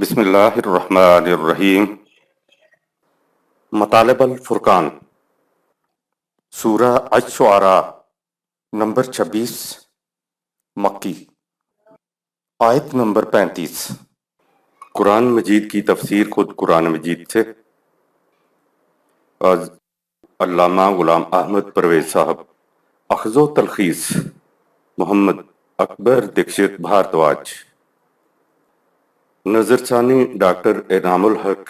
بسم اللہ الرحمن الرحیم۔ مطالب الفرقان، سورہ الشعراء نمبر 26، مکی، آیت نمبر 35۔ قرآن مجید کی تفسیر خود قرآن مجید سے از علامہ غلام احمد پرویز صاحب، اخذ و تلخیص محمد اکبر دکشت بھارتواج، نظر ثانی ڈاکٹر انعام الحق۔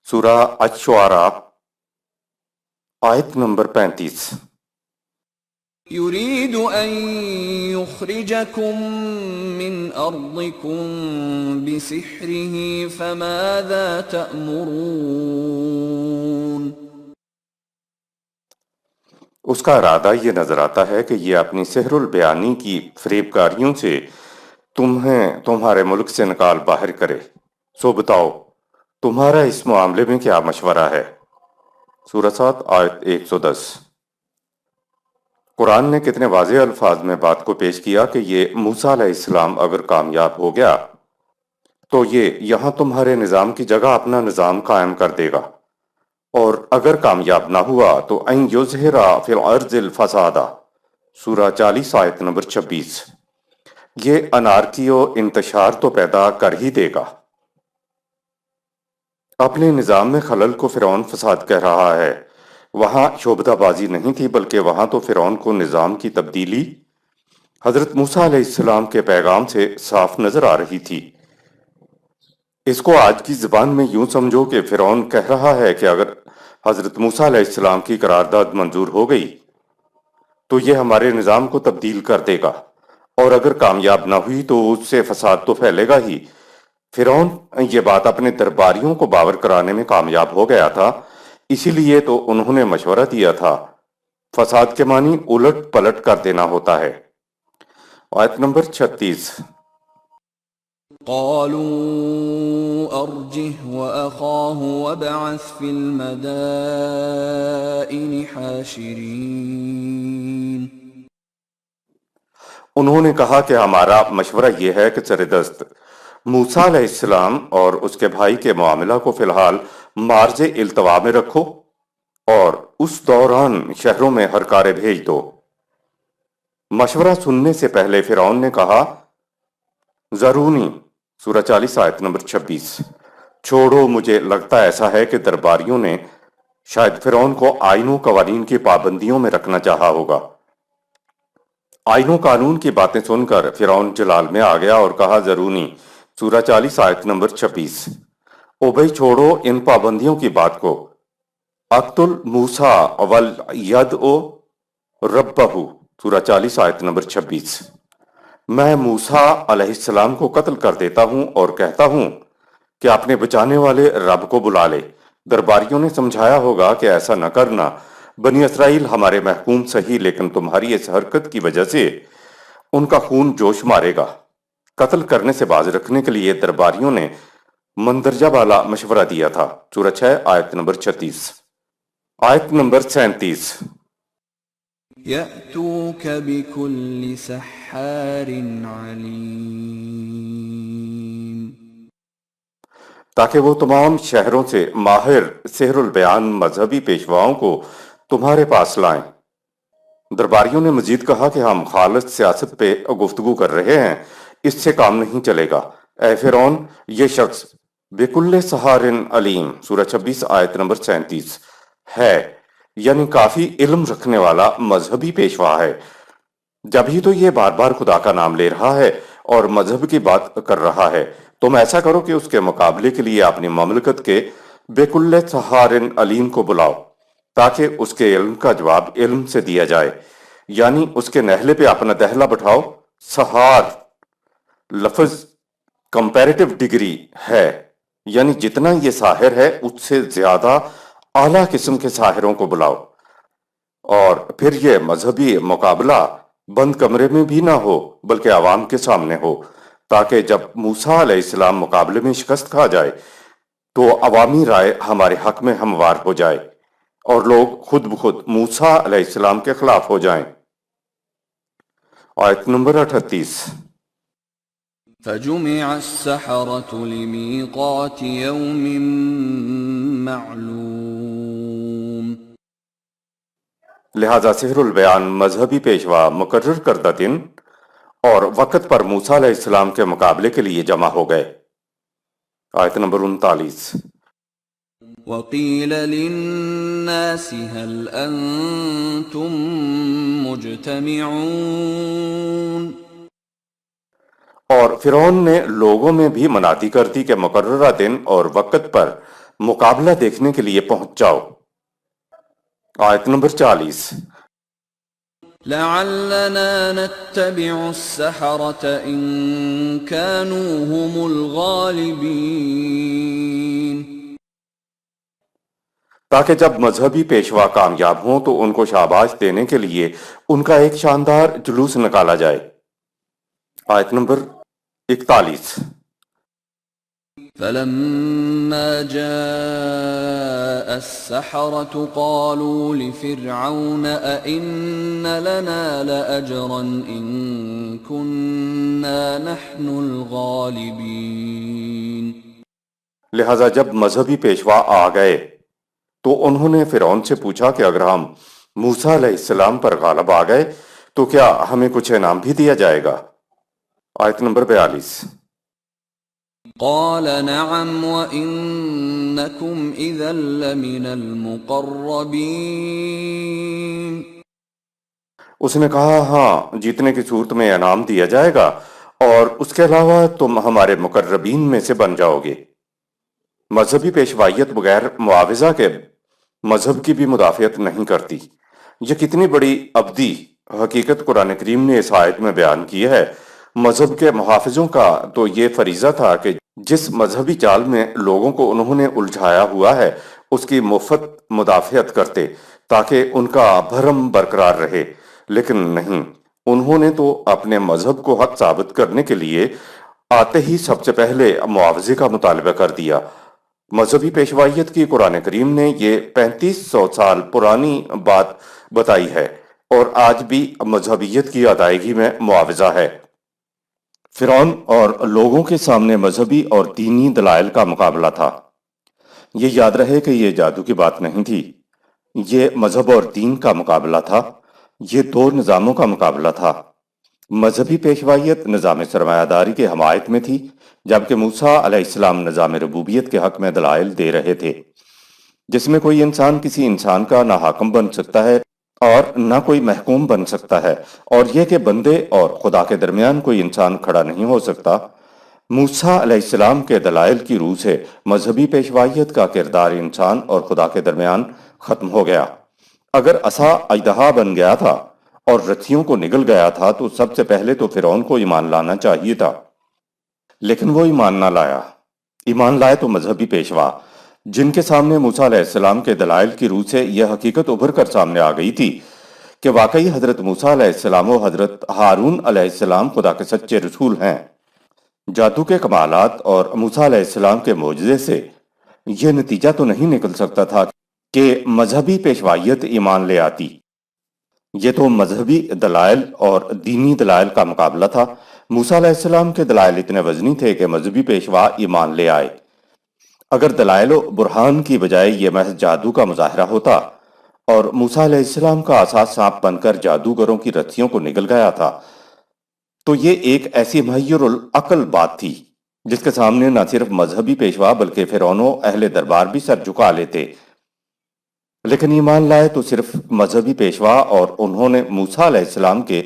سورہ الشعراء آیت نمبر 35۔ يريد أن يخرجكم من أرضكم بسحره فماذا تأمرون؟ اس کا ارادہ یہ نظر آتا ہے کہ یہ اپنی سحر البیانی کی فریب کاریوں سے تمہیں تمہارے ملک سے نکال باہر کرے، سو بتاؤ تمہارا اس معاملے میں کیا مشورہ ہے؟ سورہ 7 آیت 110۔ قرآن نے کتنے واضح الفاظ میں بات کو پیش کیا کہ یہ موسیٰ علیہ السلام اگر کامیاب ہو گیا تو یہ یہاں تمہارے نظام کی جگہ اپنا نظام قائم کر دے گا، اور اگر کامیاب نہ ہوا تو ان یظہر فی الارض الفساد، سورہ 40 آیت نمبر 26، یہ انارکی و انتشار تو پیدا کر ہی دے گا۔ اپنے نظام میں خلل کو فرعون فساد کہہ رہا ہے۔ وہاں شعبدہ بازی نہیں تھی، بلکہ وہاں تو فرعون کو نظام کی تبدیلی حضرت موسیٰ علیہ السلام کے پیغام سے صاف نظر آ رہی تھی۔ اس کو آج کی زبان میں یوں سمجھو کہ فرعون کہہ رہا ہے کہ اگر حضرت موسیٰ علیہ السلام کی قرارداد منظور ہو گئی تو یہ ہمارے نظام کو تبدیل کر دے گا، اور اگر کامیاب نہ ہوئی تو اس سے فساد تو پھیلے گا ہی۔ فرعون یہ بات اپنے درباریوں کو باور کرانے میں کامیاب ہو گیا تھا، اسی لیے تو انہوں نے مشورہ دیا تھا۔ فساد کے معنی الٹ پلٹ کر دینا ہوتا ہے۔ آیت نمبر 36۔ قالوا أرجه وأخاه وابعث في المدائن حاشرين۔ انہوں نے کہا کہ ہمارا مشورہ یہ ہے کہ سردست موسیٰ علیہ السلام اور اس کے بھائی کے معاملہ کو فی الحال مارج التوا میں رکھو، اور اس دوران شہروں میں ہر کارے بھیج دو۔ مشورہ سننے سے پہلے فرعون نے کہا ذرونی، سورہ 40 آیت نمبر 26، چھوڑو، مجھے لگتا ایسا ہے کہ درباریوں نے شاید فرعون کو آئین و قوانین کی پابندیوں میں رکھنا چاہا ہوگا۔ آئین و قانون کی باتیں سن کر فرعون جلال میں آ گیا اور کہا ذرونی، سورہ 40 آیت نمبر 26، او بھئی چھوڑو ان پابندیوں کی بات کو۔ اقتل موسیٰ ولیدعو ربہ، سورہ 40 آیت نمبر 26، میں موسیٰ علیہ السلام کو قتل کر دیتا ہوں اور کہتا ہوں کہ اپنے بچانے والے رب کو بلا لے۔ درباریوں نے سمجھایا ہوگا کہ ایسا نہ کرنا، بنی اسرائیل ہمارے محکوم صحیح، لیکن تمہاری اس حرکت کی وجہ سے ان کا خون جوش مارے گا۔ قتل کرنے سے باز رکھنے کے لیے درباریوں نے مندرجہ بالا مشورہ دیا تھا۔ سورہ 6 آیت نمبر 36۔ آیت نمبر 37۔ يأتوك بكل سحار عليم۔ تاکہ وہ تمام شہروں سے ماہر سحر البیان مذہبی پیشواؤں کو تمہارے پاس لائیں۔ درباریوں نے مزید کہا کہ ہم خالص سیاست پہ گفتگو کر رہے ہیں، اس سے کام نہیں چلے گا۔ اے فرعون، یہ شخص بکل سحار علیم، سورہ 26 آیت نمبر 37 ہے، یعنی کافی علم رکھنے والا مذہبی پیشوا ہے۔ جب ہی تو یہ بار بار خدا کا نام لے رہا ہے اور مذہب کی بات کر رہا ہے، تم ایسا کرو کہ اس کے مقابلے کے لیے اپنی مملکت کے بکل سحار علیم کو بلاؤ، تاکہ اس کے علم کا جواب علم سے دیا جائے، یعنی اس کے نہلے پہ اپنا دہلا بٹھاؤ۔ سحار لفظ کمپیریٹیو ڈگری ہے، یعنی جتنا یہ ساحر ہے اس سے زیادہ اعلیٰ قسم کے ساحروں کو بلاؤ، اور پھر یہ مذہبی مقابلہ بند کمرے میں بھی نہ ہو بلکہ عوام کے سامنے ہو، تاکہ جب موسیٰ علیہ السلام مقابلے میں شکست کھا جائے تو عوامی رائے ہمارے حق میں ہموار ہو جائے اور لوگ خود بخود موسیٰ علیہ السلام کے خلاف ہو جائیں۔ آیت نمبر 38۔ فجمع السحرة لميقات يوم معلوم. لہذا سحر البیان مذہبی پیشوا مقرر کردہ دن اور وقت پر موسیٰ علیہ السلام کے مقابلے کے لیے جمع ہو گئے. آیت نمبر 39. وقيل للناس هل أنتم مجتمعون. اور فرعون نے لوگوں میں بھی منادی کر دی کہ مقررہ دن اور وقت پر مقابلہ دیکھنے کے لیے پہنچ جاؤ. آیت نمبر 40. لعلنا نتبع السحرة إن كانوا هم الغالبين. تاکہ جب مذہبی پیشوا کامیاب ہوں تو ان کو شاباش دینے کے لیے ان کا ایک شاندار جلوس نکالا جائے. آیت نمبر 41. فلما جاء السحرة قالوا لفرعون أئن لنا لأجرا إن كنا نحن الغالبين. لہذا جب مذہبی پیشوا آ گئے تو انہوں نے فرعون سے پوچھا کہ اگر ہم موسیٰ علیہ السلام پر غالب آ گئے تو کیا ہمیں کچھ انعام بھی دیا جائے گا. آیت نمبر 42. قال نعم وإنكم إذا لمن المقربين. اس نے کہا ہاں جیتنے کی صورت میں انعام دیا جائے گا اور اس کے علاوہ تم ہمارے مقربین میں سے بن جاؤ گے. مذہبی پیشوائیت بغیر معاوضہ کے مذہب کی بھی مدافعت نہیں کرتی. یہ کتنی بڑی ابدی حقیقت قرآن کریم نے اس آیت میں بیان کی ہے. مذہب کے محافظوں کا تو یہ فریضہ تھا کہ جس مذہبی چال میں لوگوں کو انہوں نے الجھایا ہوا ہے اس کی مفت مدافعت کرتے تاکہ ان کا بھرم برقرار رہے، لیکن نہیں، انہوں نے تو اپنے مذہب کو حق ثابت کرنے کے لیے آتے ہی سب سے پہلے معاوضے کا مطالبہ کر دیا. مذہبی پیشوائیت کی قرآن کریم نے یہ 3500 سال پرانی بات بتائی ہے اور آج بھی مذہبیت کی ادائیگی میں معاوضہ ہے. فرعون اور لوگوں کے سامنے مذہبی اور دینی دلائل کا مقابلہ تھا. یہ یاد رہے کہ یہ جادو کی بات نہیں تھی، یہ مذہب اور دین کا مقابلہ تھا. یہ دو نظاموں کا مقابلہ تھا. مذہبی پیشوائیت نظام سرمایہ داری کے حمایت میں تھی، جبکہ موسیٰ علیہ السلام نظام ربوبیت کے حق میں دلائل دے رہے تھے، جس میں کوئی انسان کسی انسان کا نہ حاکم بن سکتا ہے اور نہ کوئی محکوم بن سکتا ہے، اور یہ کہ بندے اور خدا کے درمیان کوئی انسان کھڑا نہیں ہو سکتا. موسیٰ علیہ السلام کے دلائل کی روح سے مذہبی پیشوائیت کا کردار انسان اور خدا کے درمیان ختم ہو گیا. اگر عصا اژدہا بن گیا تھا اور رتھیوں کو نگل گیا تھا تو سب سے پہلے تو فرعون کو ایمان لانا چاہیے تھا، لیکن وہ ایمان نہ لایا. ایمان لائے تو مذہبی پیشوا، جن کے سامنے موسیٰ علیہ السلام کے دلائل کی روح سے یہ حقیقت ابھر کر سامنے آ گئی تھی کہ واقعی حضرت موسیٰ علیہ السلام و حضرت ہارون علیہ السلام خدا کے سچے رسول ہیں. جادو کے کمالات اور موسیٰ علیہ السلام کے معجزے سے یہ نتیجہ تو نہیں نکل سکتا تھا کہ مذہبی پیشوائیت ایمان لے آتی. یہ تو مذہبی دلائل اور دینی دلائل کا مقابلہ تھا. موسیٰ علیہ السلام کے دلائل اتنے وزنی تھے کہ مذہبی پیشوا ایمان لے آئے. اگر دلائل و برہان کی بجائے یہ محض جادو کا مظاہرہ ہوتا اور موسیٰ علیہ السلام کا عصا سانپ بن کر جادوگروں کی رتھیوں کو نگل گیا تھا تو یہ ایک ایسی محیر العقل بات تھی جس کے سامنے نہ صرف مذہبی پیشوا بلکہ فرعون و اہل دربار بھی سر جھکا لیتے. لیکن ایمان لائے تو صرف مذہبی پیشوا اور انہوں نے موسیٰ علیہ السلام کے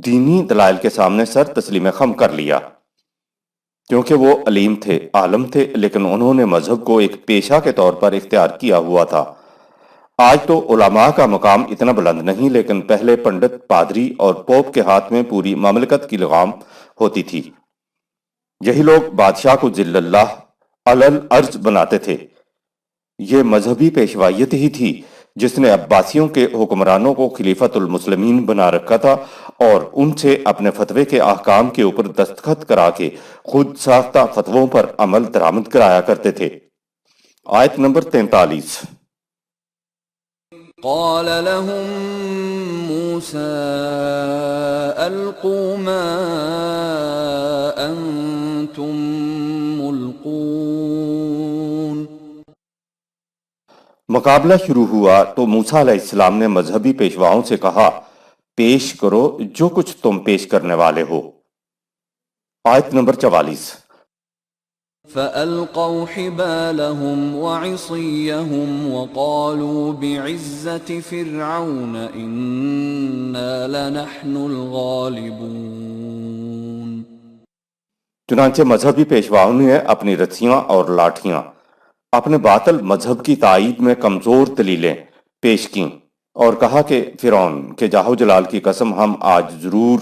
دینی دلائل کے سامنے سر تسلیم خم کر لیا، کیونکہ وہ علیم تھے، عالم تھے، لیکن انہوں نے مذہب کو ایک پیشہ کے طور پر اختیار کیا ہوا تھا. آج تو علماء کا مقام اتنا بلند نہیں، لیکن پہلے پنڈت، پادری اور پوپ کے ہاتھ میں پوری مملکت کی لگام ہوتی تھی. یہی لوگ بادشاہ کو ذل اللہ علی الارض بناتے تھے. یہ مذہبی پیشوائیت ہی تھی جس نے عباسیوں کے حکمرانوں کو خلیفۃ المسلمین بنا رکھا تھا اور ان سے اپنے فتوے کے احکام کے اوپر دستخط کرا کے خود ساختہ فتووں پر عمل درآمد کرایا کرتے تھے. آیت نمبر 43. قال لهم موسى ألقوا ما أنتم وأنتم ملقون مقابلہ شروع ہوا تو موسیٰ علیہ السلام نے مذہبی پیشواؤں سے کہا، پیش کرو جو کچھ تم پیش کرنے والے ہو۔ آیت نمبر 44۔ فألقوا حبالهم وعصيهم وقالوا بعزة فرعون إنا لنحن الغالبون۔ چنانچہ مذہبی پیشواؤں نے اپنی رسیاں اور لاٹھیاں اپنے باطل مذہب کی تائید میں کمزور دلیلیں پیش کیں اور کہا کہ فرعون کے جاہ و جلال کی قسم ہم آج ضرور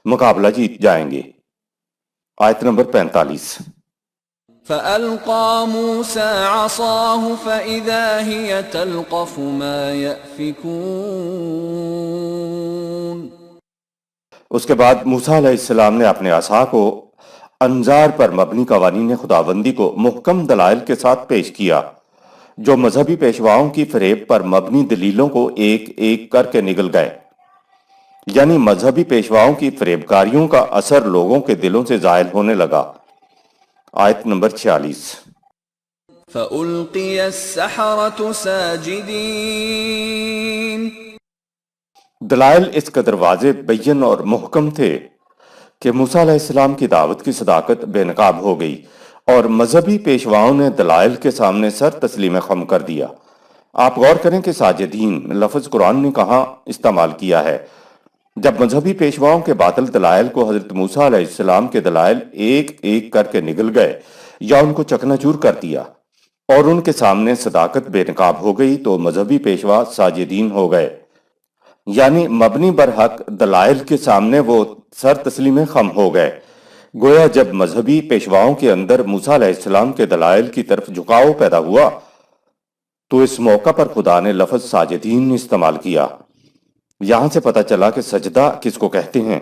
مقابلہ جیت جائیں گے۔ آیت نمبر 45۔ فألقى موسى عصاه فإذا هي تلقف ما يأفكون۔ اس کے بعد موسیٰ علیہ السلام نے اپنے عصا کو انظار پر مبنی قوانین خداوندی کو محکم دلائل کے ساتھ پیش کیا جو مذہبی پیشواؤں کی فریب پر مبنی دلیلوں کو ایک ایک کر کے نگل گئے، یعنی مذہبی پیشواؤں کی فریب کاریوں کا اثر لوگوں کے دلوں سے زائل ہونے لگا۔ آیت نمبر 46۔ فألقي السحرة ساجدين۔ دلائل اس قدر واضح، بین اور محکم تھے کہ موسیٰ علیہ السلام کی دعوت کی صداقت بے نقاب ہو گئی اور مذہبی پیشواؤں نے دلائل کے سامنے سر تسلیم خم کر دیا۔ آپ غور کریں کہ ساجدین لفظ قرآن نے کہاں استعمال کیا ہے۔ جب مذہبی پیشواؤں کے باطل دلائل کو حضرت موسیٰ علیہ السلام کے دلائل ایک ایک کر کے نگل گئے یا ان کو چکنا چور کر دیا اور ان کے سامنے صداقت بے نقاب ہو گئی تو مذہبی پیشوا ساجدین ہو گئے، یعنی مبنی برحق دلائل کے سامنے وہ سر تسلیم خم ہو گئے۔ گویا جب مذہبی پیشواؤں کے اندر موسیٰ علیہ السلام کے دلائل کی طرف جھکاؤ پیدا ہوا تو اس موقع پر خدا نے لفظ ساجدین استعمال کیا۔ یہاں سے پتہ چلا کہ سجدہ کس کو کہتے ہیں۔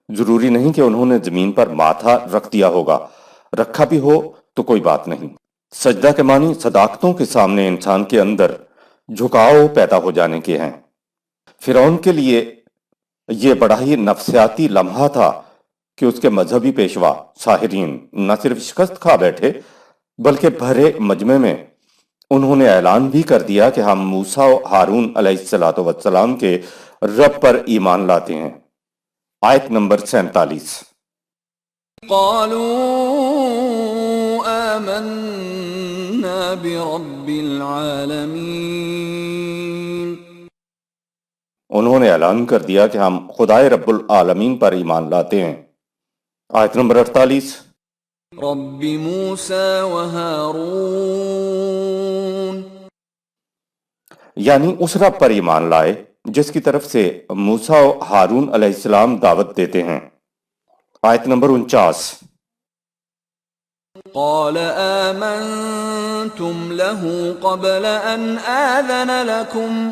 ضروری نہیں کہ انہوں نے زمین پر ماتھا رکھ دیا ہوگا، رکھا بھی ہو تو کوئی بات نہیں۔ سجدہ کے معنی صداقتوں کے سامنے انسان کے اندر جھکاؤ پیدا ہو جانے کے ہیں۔ فرعون کے لیے یہ بڑا ہی نفسیاتی لمحہ تھا کہ اس کے مذہبی پیشوا ساحرین نہ صرف شکست کھا بیٹھے بلکہ بھرے مجمع میں انہوں نے اعلان بھی کر دیا کہ ہم موسیٰ و ہارون علیہ السلام کے رب پر ایمان لاتے ہیں۔ آیت نمبر 47۔ قالوا آمنا برب العالمین۔ انہوں نے اعلان کر دیا کہ ہم خدائے رب العالمین پر ایمان لاتے ہیں۔ آیت نمبر 48۔ رب موسیٰ و ہارون۔ یعنی اس رب پر ایمان لائے جس کی طرف سے موسیٰ و ہارون علیہ السلام دعوت دیتے ہیں۔ آیت نمبر 49۔ قال آمنتم له قبل ان آذن لكم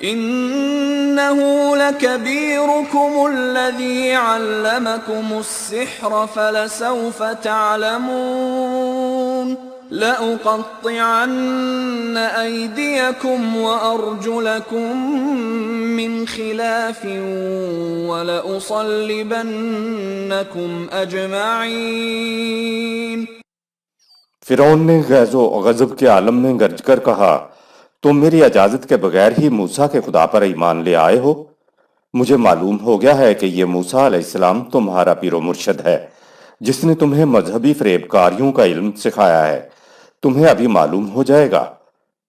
إنه لكبيركم الذي علمكم السحر فلسوف تعلمون لأقطعن أيديكم وأرجلكم من خلاف ولأصلبنكم أجمعين۔ فرعون نے غیظ و غضب کے عالم میں گرج کر کہا، تم میری اجازت کے بغیر ہی موسیٰ کے خدا پر ایمان لے آئے ہو؟ مجھے معلوم ہو گیا ہے کہ یہ موسیٰ علیہ السلام تمہارا پیر و مرشد ہے جس نے تمہیں مذہبی فریب کاریوں کا علم سکھایا ہے۔ تمہیں ابھی معلوم ہو جائے گا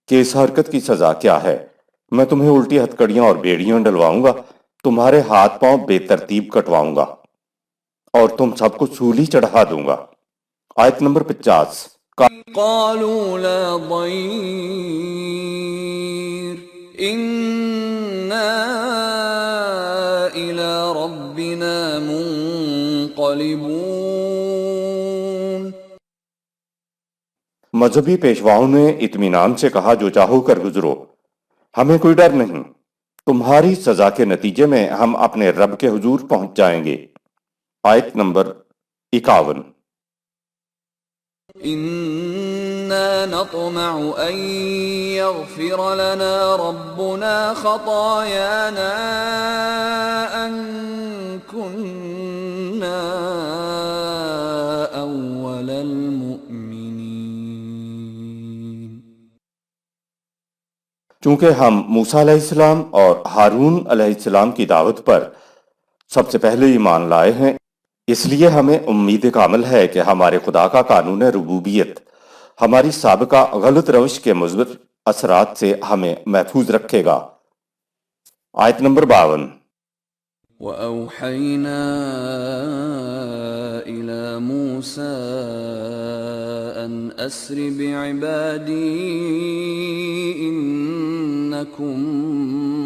کہ اس حرکت کی سزا کیا ہے۔ میں تمہیں الٹی ہتکڑیاں اور بیڑیاں ڈلواؤں گا، تمہارے ہاتھ پاؤں بے ترتیب کٹواؤں گا اور تم سب کو سولی چڑھا دوں گا۔ آیت نمبر 50۔ قالوا لا ضير إنا إلى ربنا منقلبون۔ مذہبی پیشواؤں نے اطمینان سے کہا، جو چاہو کر گزرو، ہمیں کوئی ڈر نہیں، تمہاری سزا کے نتیجے میں ہم اپنے رب کے حضور پہنچ جائیں گے۔ آیت نمبر 51۔ إنا نطمع أن يغفر لنا ربنا خطايانا أن كنا أولين۔ چونکہ ہم موسیٰ علیہ السلام اور ہارون علیہ السلام کی دعوت پر سب سے پہلے ایمان لائے ہیں، اس لیے ہمیں امید کامل ہے کہ ہمارے خدا کا قانون ربوبیت ہماری سابقہ غلط روش کے مثبت اثرات سے ہمیں محفوظ رکھے گا۔ آیت نمبر 52۔ وَأَوْحَيْنَا إِلَى مُوسَىٰ أَنْ أَسْرِ بِعِبَادِي إِنَّكُمْ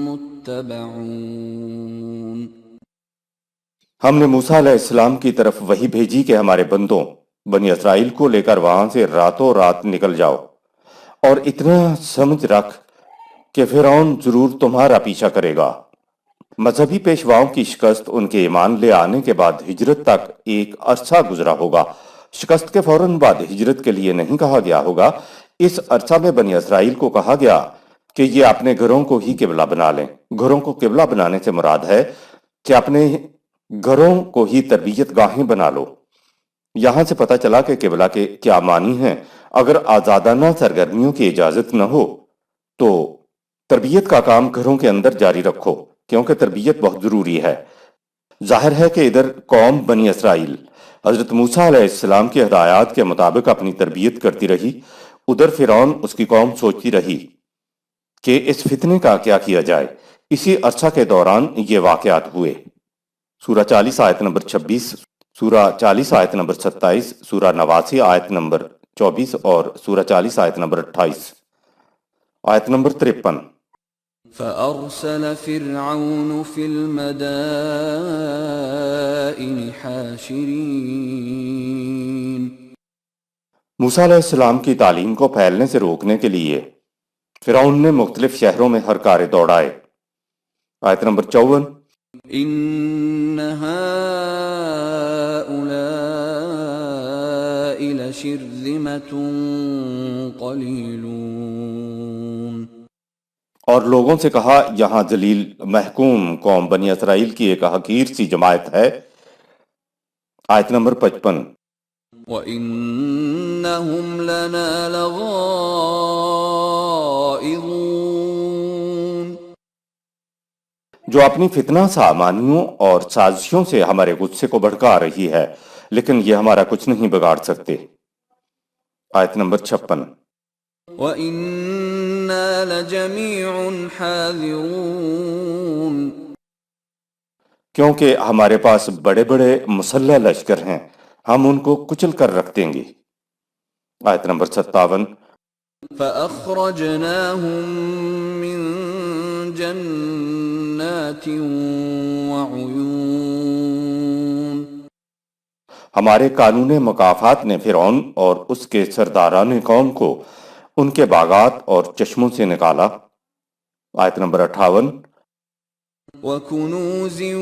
مُتَّبَعُونَ۔ ہم نے موسیٰ علیہ السلام کی طرف وحی بھیجی کہ ہمارے بندوں بنی اسرائیل کو لے کر وہاں سے راتوں رات نکل جاؤ، اور اتنا سمجھ رکھ کہ فرعون ضرور تمہارا پیچھا کرے گا۔ مذہبی پیشواؤں کی شکست ان کے ایمان لے آنے کے بعد ہجرت تک ایک عرصہ گزرا ہوگا۔ شکست کے فوراً بعد ہجرت کے لیے نہیں کہا گیا ہوگا۔ اس عرصہ میں بنی اسرائیل کو کہا گیا کہ یہ اپنے گھروں کو ہی قبلہ بنا لیں۔ گھروں کو قبلہ بنانے سے مراد ہے کہ اپنے گھروں کو ہی تربیت گاہیں بنا لو۔ یہاں سے پتہ چلا کہ قبلہ کے کیا معنی ہیں۔ اگر آزادانہ سرگرمیوں کی اجازت نہ ہو تو تربیت کا کام گھروں کے اندر جاری رکھو، کیونکہ تربیت بہت ضروری ہے۔ ظاہر ہے کہ ادھر قوم بنی اسرائیل حضرت موسیٰ علیہ السلام کی ہدایات کے مطابق اپنی تربیت کرتی رہی، ادھر فرعون اس کی قوم سوچتی رہی کہ اس فتنے کا کیا کیا جائے۔ اسی عرصہ کے دوران یہ واقعات ہوئے۔ سورہ 40 آیت نمبر 26، سورہ 40 آیت نمبر 27، سورہ 89 آیت نمبر 24 اور سورہ 40 آیت نمبر 28۔ آیت نمبر 53۔ فَأَرْسَلَ فِرْعَوْنُ فِي الْمَدَائِنِ حَاشِرِينَ۔ موسیٰ علیہ السلام کی تعلیم کو پھیلنے سے روکنے کے لیے فرعون نے مختلف شہروں میں ہرکارے دوڑائے۔ آیت نمبر 54۔ إِنَّ هَٰؤُلَاءِ لَشِرْذِمَةٌ قَلِيلُونَ۔ اور لوگوں سے کہا، یہاں ذلیل محکوم قوم بنی اسرائیل کی ایک حقیر سی جماعت ہے۔ آیت نمبر 55۔ وَإِنَّهُمْ لَنَا لَغَائِظُونَ۔ جو اپنی فتنہ سامانیوں اور سازشوں سے ہمارے غصے کو بھڑکا رہی ہے، لیکن یہ ہمارا کچھ نہیں بگاڑ سکتے۔ آیت نمبر 56۔ وَإِنَّا لَجَمِيعٌ حَاذِرُونَ۔ کیونکہ ہمارے پاس بڑے بڑے مسلح لشکر ہیں، ہم ان کو کچل کر رکھ دیں گے۔ آیت نمبر 57۔ فَأَخْرَجْنَاهُم مِّن جَنَّاتٍ وَعُيُونٍ۔ ہمارے قانون مکافات نے فرعون اور اس کے سرداران قوم کو ان کے باغات اور چشموں سے نکالا۔ آیت نمبر 58۔ وَكُنُوزٍ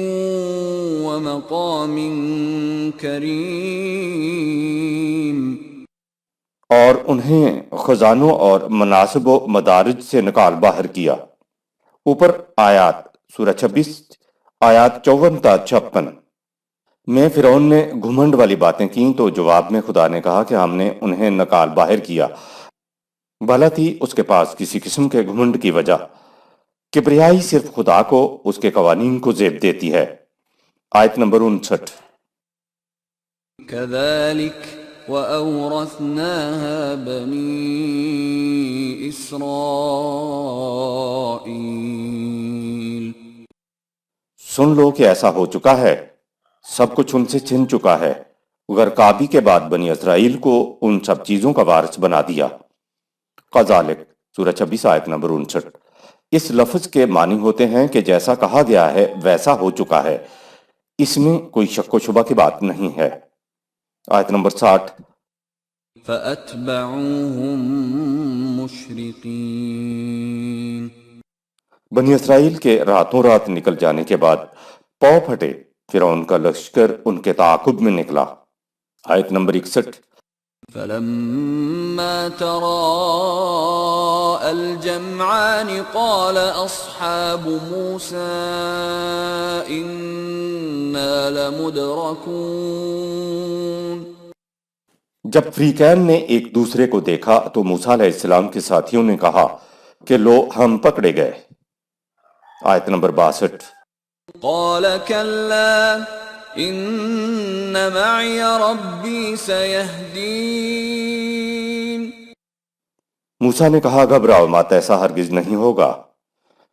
وَمَقَامٍ كَرِيمٍ۔ اور انہیں خزانوں اور مناصب و مدارج سے نکال باہر کیا۔ اوپر آیات سورہ 26 آیات 54 تا 56 میں فرعون نے گھمنڈ والی باتیں کیں تو جواب میں خدا نے کہا کہ ہم نے انہیں نکال باہر کیا۔ بھلا تھی اس کے پاس کسی قسم کے گھمنڈ کی وجہ۔ کبریائی صرف خدا کو، اس کے قوانین کو زیب دیتی ہے۔ آیت نمبر 59۔ كَذَلِكَ وَأَوْرَثْنَاهَا بَنِي إِسْرَائِيلَ۔ سن لو کہ ایسا ہو چکا ہے، سب کچھ ان سے چھن چکا ہے۔ غرقابی کے بعد بنی اسرائیل کو ان سب چیزوں کا وارث بنا دیا۔ قذالک سورہ 26 آیت نمبر 59۔ اس لفظ کے معنی ہوتے ہیں کہ جیسا کہا گیا ہے ویسا ہو چکا ہے، اس میں کوئی شک و شبہ کی بات نہیں ہے۔ آیت نمبر 60۔ فَأَتْبَعُوهُم مُشْرِقِينَ۔ بنی اسرائیل کے راتوں رات نکل جانے کے بعد پاؤ پھٹے فرعون کا لشکر ان کے تعاقب میں نکلا۔ آیت نمبر 61۔ فَلَمَّا تَرَاءَى الْجَمْعَانِ قَالَ أَصْحَابُ مُوسَىٰ إِنَّا لَمُدْرَكُونَ۔ جب فریقین نے ایک دوسرے کو دیکھا تو موسیٰ علیہ السلام کے ساتھیوں نے کہا کہ لو ہم پکڑے گئے۔ آیت نمبر 62۔ قال كلا إن معي ربي سيهدين موسیٰ نے کہا گھبراؤ مت، ایسا ہرگز نہیں ہوگا،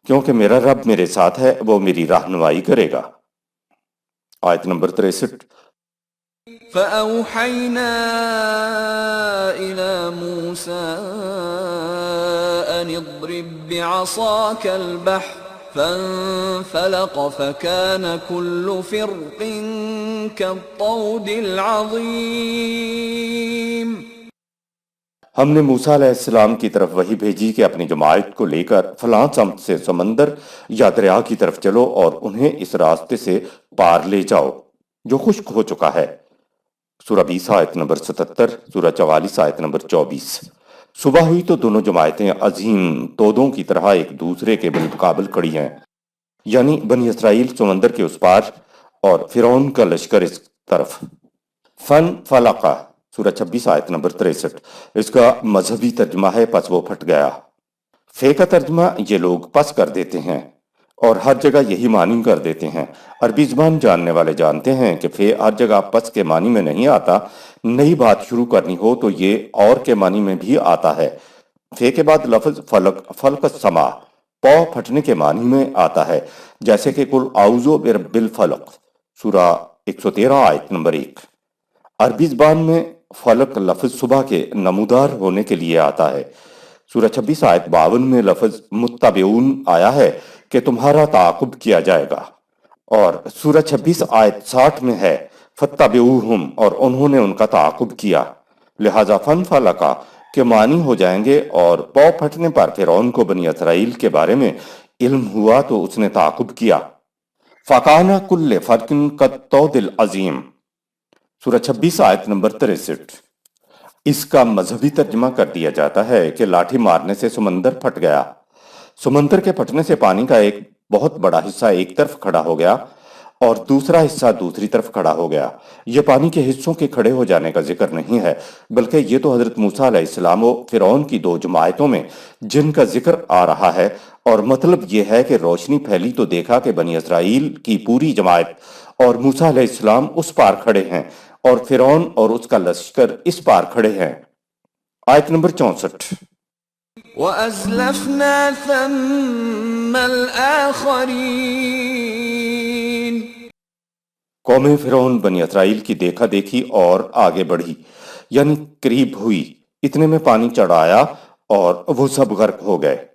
کیونکہ میرا رب میرے ساتھ ہے، وہ میری رہنمائی کرے گا۔ آیت نمبر 63۔ فأوحينا إلى موسى أن اضرب بعصاك البحر فانفلق فكان كل فرق كالطود العظيم۔ ہم نے موسیٰ علیہ السلام کی طرف وحی بھیجی کہ اپنی جماعت کو لے کر فلاں سمت سے سمندر یا دریا کی طرف چلو اور انہیں اس راستے سے پار لے جاؤ جو خشک ہو چکا ہے۔ سورہ 20 آیت نمبر 77، سورہ 44 آیت نمبر 24۔ صبح ہوئی تو دونوں جماعتیں عظیم تودوں کی طرح ایک دوسرے کے بالمقابل کھڑی ہیں، یعنی بنی اسرائیل سمندر کے اس پار اور فرعون کا لشکر اس طرف۔ فن فلقہ، سورہ 26 آیت نمبر 63۔ اس کا مذہبی ترجمہ ہے پس وہ پھٹ گیا۔ فے کا ترجمہ یہ لوگ پس کر دیتے ہیں اور ہر جگہ یہی معنی کر دیتے ہیں۔ عربی زبان جاننے والے جانتے ہیں کہ فے ہر جگہ پس کے معنی میں نہیں آتا، نئی بات شروع کرنی ہو تو یہ اور کے معنی میں بھی آتا ہے۔ فے کے بعد لفظ فلق، فلق السما، پاؤ پھٹنے کے معنی میں آتا ہے، جیسے کہ قل اعوذ برب الفلق، سورہ 113 آیت نمبر 1۔ عربی زبان میں فلق لفظ صبح کے نمودار ہونے کے لیے آتا ہے۔ سورہ 26 آیت 52 میں لفظ متبعون آیا ہے کہ تمہارا تعاقب کیا جائے گا، اور سورہ 26 آیت 60 میں ہے فتبعوہم، اور انہوں نے ان کا تعاقب کیا۔ لہذا فن فلقہ کے معنی ہو جائیں گے، اور پاؤ پھٹنے پر فرعون کو بنی اسرائیل کے بارے میں علم ہوا تو اس نے تعاقب کیا۔ فَقَانَ كُلِّ فَرْقٍ كَالطَّوْدِ الْعَظِيمِ، سورہ 26 آیت نمبر 63۔ اس کا مذہبی ترجمہ کر دیا جاتا ہے کہ لاٹھی مارنے سے سمندر پھٹ گیا۔ سمندر کے پھٹنے سے پانی کا ایک بہت بڑا حصہ ایک طرف کھڑا ہو گیا اور دوسرا حصہ دوسری طرف کھڑا ہو گیا۔ یہ پانی کے حصوں کے کھڑے ہو جانے کا ذکر نہیں ہے، بلکہ یہ تو حضرت موسیٰ علیہ السلام و فرعون کی دو جماعتوں میں جن کا ذکر آ رہا ہے، اور مطلب یہ ہے کہ روشنی پھیلی تو دیکھا کہ بنی اسرائیل کی پوری جماعت اور موسیٰ علیہ السلام اس پار کھڑے ہیں اور فرعون اور اس کا لشکر اس پار کھڑے ہیں۔ آیت نمبر 64۔ وَأَزْلَفْنَا ثَمَّ الْآخَرِينَ۔ قوم فرعون بنی اسرائیل کی دیکھا دیکھی اور آگے بڑھی، یعنی قریب ہوئی، اتنے میں پانی چڑھ آیا اور وہ سب غرق ہو گئے۔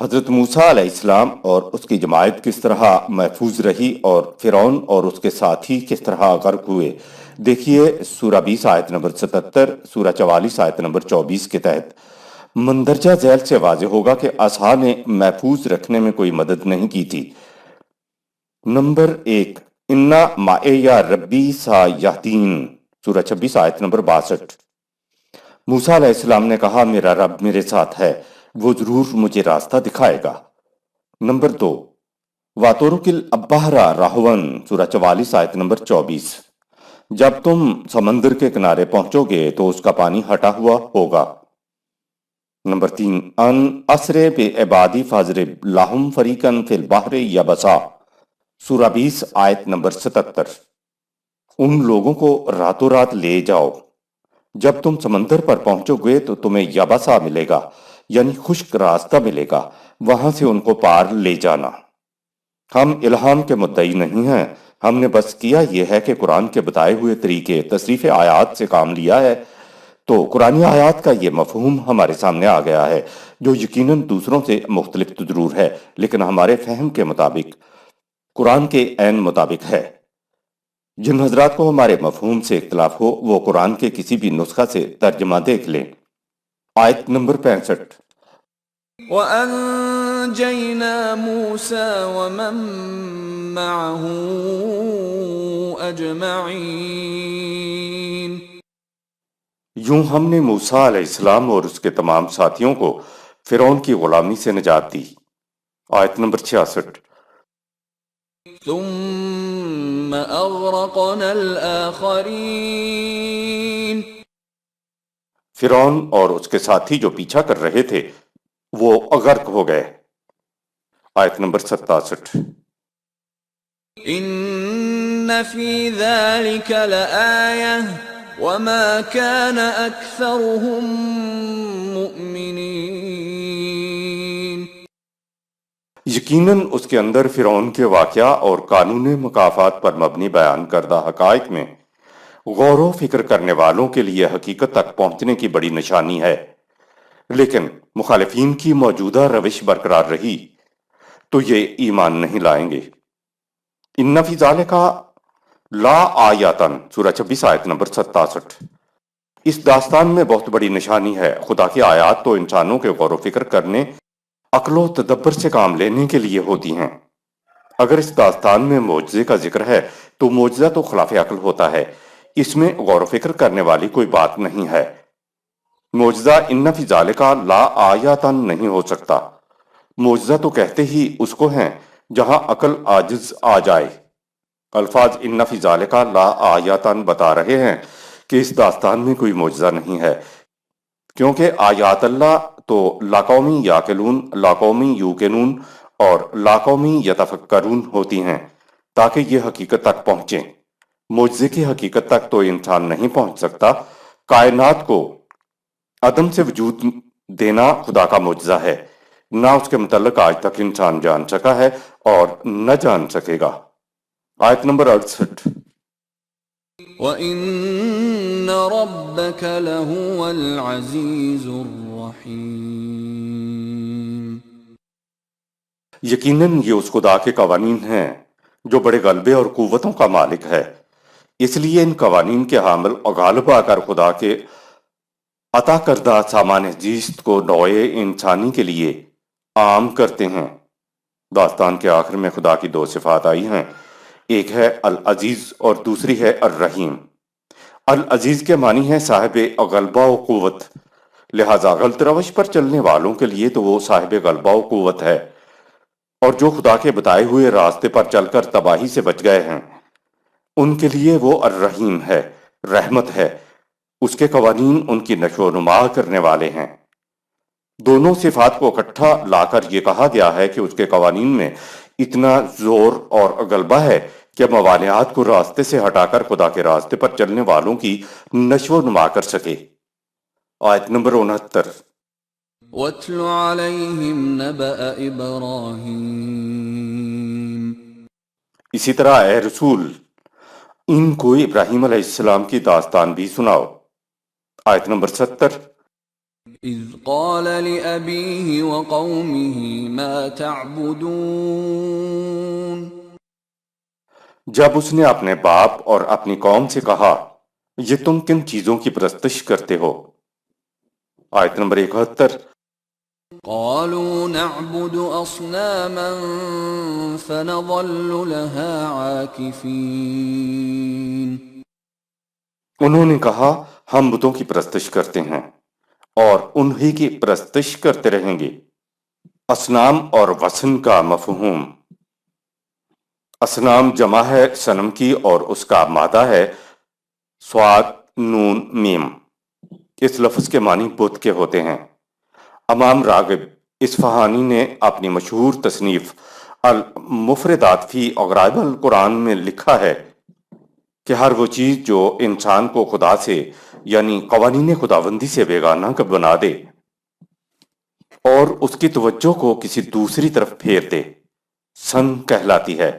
حضرت موسیٰ علیہ السلام اور اس کی جماعت کس طرح محفوظ رہی اور فرعون اور اس کے ساتھی کس طرح غرق ہوئے، دیکھیے سورہ 20 آیت نمبر 77، سورہ 44 آیت نمبر 24 کے تحت۔ مندرجہ ذیل سے واضح ہوگا کہ اصحاب نے محفوظ رکھنے میں کوئی مدد نہیں کی تھی۔ نمبر 1، اِنَّ مَعِیَ رَبِّی سَیَہْدِینِ، سورہ 26 آیت نمبر 62۔ موسیٰ علیہ السلام نے کہا میرا رب میرے ساتھ ہے، وہ ضرور مجھے راستہ دکھائے گا۔ نمبر 2، وَتُرْكِ الْبَحْرَ رَهْوًا، سورہ 44 آیت نمبر 24۔ جب تم سمندر کے کنارے پہنچو گے تو اس کا پانی ہٹا ہوا ہوگا۔ نمبر 3، ان اسرے بعبادی فاضرب لہم فریقاً فی البحر یبسا، سورہ 20 آیت نمبر 77۔ ان لوگوں کو راتوں رات لے جاؤ، جب تم سمندر پر پہنچو گے تو تمہیں یبسا ملے گا، یعنی خشک راستہ ملے گا، وہاں سے ان کو پار لے جانا۔ ہم الہام کے مدعی نہیں ہیں، ہم نے بس کیا یہ ہے کہ قرآن کے بتائے ہوئے طریقے تصریف آیات سے کام لیا ہے، تو قرآنی آیات کا یہ مفہوم ہمارے سامنے آ گیا ہے، جو یقیناً دوسروں سے مختلف تو ضرور ہے، لیکن ہمارے فہم کے مطابق قرآن کے عین مطابق ہے۔ جن حضرات کو ہمارے مفہوم سے اختلاف ہو وہ قرآن کے کسی بھی نسخہ سے ترجمہ دیکھ لیں۔ آیت نمبر 65۔ وَأَنجَيْنَا مُوسَى وَمَن مَّعَهُ أَجْمَعِينَ۔ یوں ہم نے موسیٰ علیہ السلام اور اس کے تمام ساتھیوں کو فرعون کی غلامی سے نجات دی۔ آیت نمبر 66۔ ثُمَّ أَغْرَقْنَا الْآخَرِينَ۔ فرعون اور اس کے ساتھی جو پیچھا کر رہے تھے وہ غرق ہو گئے۔ آیت نمبر 67۔ ان فی ذلک لآیہ وما كان اکثرهم مؤمنین۔ یقیناً اس کے اندر فرعون کے واقعہ اور قانون مکافات پر مبنی بیان کردہ حقائق میں غور و فکر کرنے والوں کے لیے حقیقت تک پہنچنے کی بڑی نشانی ہے، لیکن مخالفین کی موجودہ روش برقرار رہی تو یہ ایمان نہیں لائیں گے۔ ان فی ذالک لا آیاتن، سورہ 26 آیت نمبر 67۔ اس داستان میں بہت بڑی نشانی ہے۔ خدا کی آیات تو انسانوں کے غور و فکر کرنے، عقل و تدبر سے کام لینے کے لیے ہوتی ہیں۔ اگر اس داستان میں معجزے کا ذکر ہے تو معجزہ تو خلاف عقل ہوتا ہے، اس میں غور و فکر کرنے والی کوئی بات نہیں ہے۔ معجزہ ان فی ذالک لا آیاتن نہیں ہو سکتا۔ معجزہ تو کہتے ہی اس کو ہیں جہاں عقل عاجز آ جائے۔ الفاظ ان فی ذالک لا آیاتن بتا رہے ہیں کہ اس داستان میں کوئی معجزہ نہیں ہے، کیونکہ آیات اللہ تو لا قومی یاقلون، لا قومی یوقنون اور لا قومی یتفکرون ہوتی ہیں تاکہ یہ حقیقت تک پہنچیں۔ معجزے کی حقیقت تک تو انسان نہیں پہنچ سکتا۔ کائنات کو عدم سے وجود دینا خدا کا معجزہ ہے، نہ اس کے متعلق آج تک انسان جان سکا ہے اور نہ جان سکے گا۔ آیت نمبر 68۔ وَإِنَّ رَبَّكَ لَهُوَ الْعَزِيزُ الرَّحِيمُ۔ یقیناً یہ اس خدا کے قوانین ہیں جو بڑے غلبے اور قوتوں کا مالک ہے، اس لیے ان قوانین کے حامل اور غالب آ کر خدا کے عطا کردہ سامان زیست کو نوع انسانی کے لیے عام کرتے ہیں۔ داستان کے آخر میں خدا کی دو صفات آئی ہیں، ایک ہے العزیز اور دوسری ہے الرحیم۔ العزیز کے معنی ہے صاحب غلبہ و قوت، لہذا غلط روش پر چلنے والوں کے لیے تو وہ صاحب غلبہ و قوت ہے، اور جو خدا کے بتائے ہوئے راستے پر چل کر تباہی سے بچ گئے ہیں ان کے لیے وہ الرحیم ہے، رحمت ہے۔ اس کے قوانین ان کی نشو و نما کرنے والے ہیں۔ دونوں صفات کو اکٹھا لا کر یہ کہا گیا ہے کہ اس کے قوانین میں اتنا زور اور غلبہ ہے کہ موانعات کو راستے سے ہٹا کر خدا کے راستے پر چلنے والوں کی نشو و نما کر سکے۔ آیت نمبر 69۔ وَاتْلُ عَلَيْهِمْ نَبَأَ إِبْرَاهِيمَ۔ اسی طرح اے رسول ان کو ابراہیم علیہ السلام کی داستان بھی سناؤ۔ آیت نمبر 70۔ إِذْ قَالَ لِأَبِيهِ وَقَوْمِهِ مَا تَعْبُدُونَ۔ جب اس نے اپنے باپ اور اپنی قوم سے کہا یہ تم کن چیزوں کی پرستش کرتے ہو۔ آیت نمبر 71۔ قالوا نعبد أصناما فنظل لها عاكفين۔ انہوں نے کہا ہم بتوں کی پرستش کرتے ہیں اور انہی کی پرستش کرتے رہیں گے۔ اصنام اور وثن کا مفہوم۔ اصنام جمع ہے صنم کی اور اس کا مادہ ہے صاد نون میم۔ اس لفظ کے معنی بت کے ہوتے ہیں۔ امام راغب اصفہانی نے اپنی مشہور تصنیف المفردات فی غرائب القرآن میں لکھا ہے کہ ہر وہ چیز جو انسان کو خدا سے یعنی قوانین خداوندی سے بیگانہ کا بنا دے اور اس کی توجہ کو کسی دوسری طرف پھیر دے سن کہلاتی ہے۔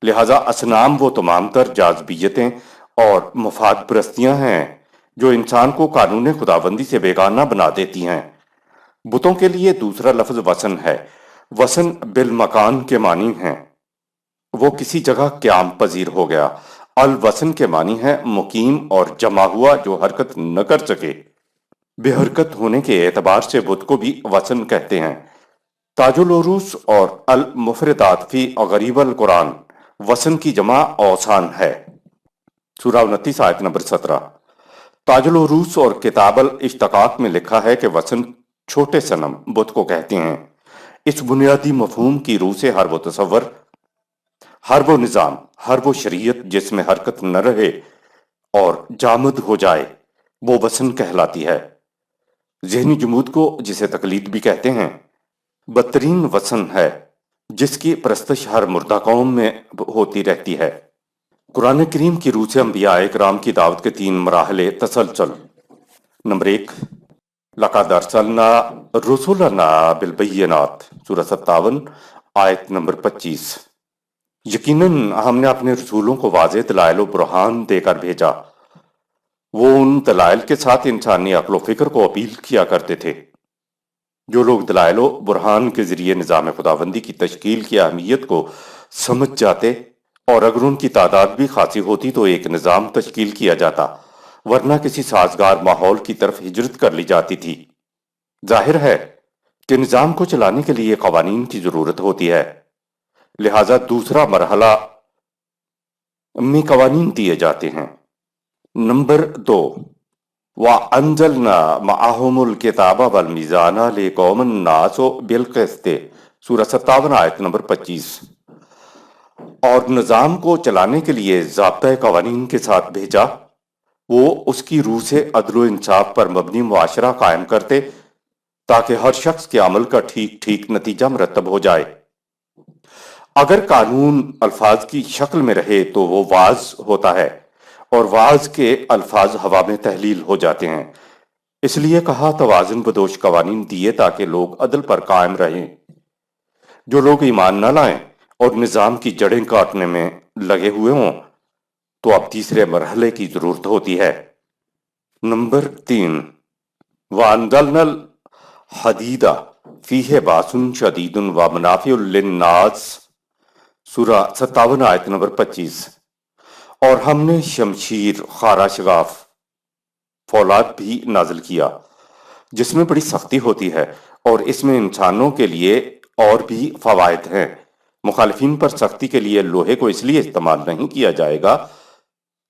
لہذا اصنام وہ تمام تر جاذبیتیں اور مفاد پرستیاں ہیں جو انسان کو قانون خداوندی سے بیگانہ بنا دیتی ہیں۔ بتوں کے لیے دوسرا لفظ وثن ہے۔ وثن بالمکان کے معنی ہیں، وہ کسی جگہ قیام پذیر ہو گیا۔ الوثن کے معنی ہے مقیم اور جمع ہوا جو حرکت نہ کر سکے۔ بے حرکت ہونے کے اعتبار سے بت کو بھی وثن کہتے ہیں۔ تاج العروس اور المفردات فی غریب القرآن وثن کی جمع اوثان ہے۔ سورہ 29 آیت نمبر 17۔ تاج العروس اور کتاب الاشتقاق میں لکھا ہے کہ وثن چھوٹے صنم بت کو کہتے ہیں۔ اس بنیادی مفہوم کی روح سے ہر وہ تصور، ہر وہ نظام، ہر وہ شریعت جس میں حرکت نہ رہے اور جامد ہو جائے وہ وثن کہلاتی ہے۔ ذہنی جمود کو جسے تقلید بھی کہتے ہیں بدترین وثن ہے جس کی پرستش ہر مردہ قوم میں ہوتی رہتی ہے۔ قرآن کریم کی روح سے انبیاء کرام کی دعوت کے 3 مراحل تسلسل۔ نمبر 1، لَقَدْ أَرْسَلْنَا رُسُلَنَا بِالْبَيِّنَاتِ سورہ 57 آیت نمبر 25۔ یقیناً ہم نے اپنے رسولوں کو واضح دلائل و برہان دے کر بھیجا۔ وہ ان دلائل کے ساتھ انسانی عقل و فکر کو اپیل کیا کرتے تھے۔ جو لوگ دلائل و برہان کے ذریعے نظام خداوندی کی تشکیل کی اہمیت کو سمجھ جاتے اور اگر ان کی تعداد بھی خاصی ہوتی تو ایک نظام تشکیل کیا جاتا، ورنہ کسی سازگار ماحول کی طرف ہجرت کر لی جاتی تھی۔ ظاہر ہے کہ نظام کو چلانے کے لیے قوانین کی ضرورت ہوتی ہے، لہٰذا دوسرا مرحلہ میں قوانین دیے جاتے ہیں۔ نمبر 2، وَأَنزَلْنَا مَعَهُمُ الْكِتَابَ وَالْمِيزَانَ لِيَقُومَ النَّاسُ بِالْقِسْطِ سورہ 57 آیت نمبر 25۔ اور نظام کو چلانے کے لیے ضابطۂ قوانین کے ساتھ بھیجا، وہ اس کی روح سے عدل و انصاف پر مبنی معاشرہ قائم کرتے تاکہ ہر شخص کے عمل کا ٹھیک ٹھیک نتیجہ مرتب ہو جائے۔ اگر قانون الفاظ کی شکل میں رہے تو وہ واعظ ہوتا ہے اور واعظ کے الفاظ ہوا میں تحلیل ہو جاتے ہیں۔ اس لیے کہا توازن بدوش قوانین دیے تاکہ لوگ عدل پر قائم رہیں۔ جو لوگ ایمان نہ لائیں اور نظام کی جڑیں کاٹنے میں لگے ہوئے ہوں تو اب تیسرے مرحلے کی ضرورت ہوتی ہے۔ نمبر 3، وَأَنزَلْنَا الْحَدِيدَ فِيهِ بَأْسٌ شَدِيدٌ وَمَنَافِعُ لِلنَّاسِ سورہ 57 آیت نمبر 25۔ اور ہم نے شمشیر، خارا شگاف، فولاد بھی نازل کیا جس میں بڑی سختی ہوتی ہے اور اس میں انسانوں کے لیے اور بھی فوائد ہیں۔ مخالفین پر سختی کے لیے لوہے کو اس لیے استعمال نہیں کیا جائے گا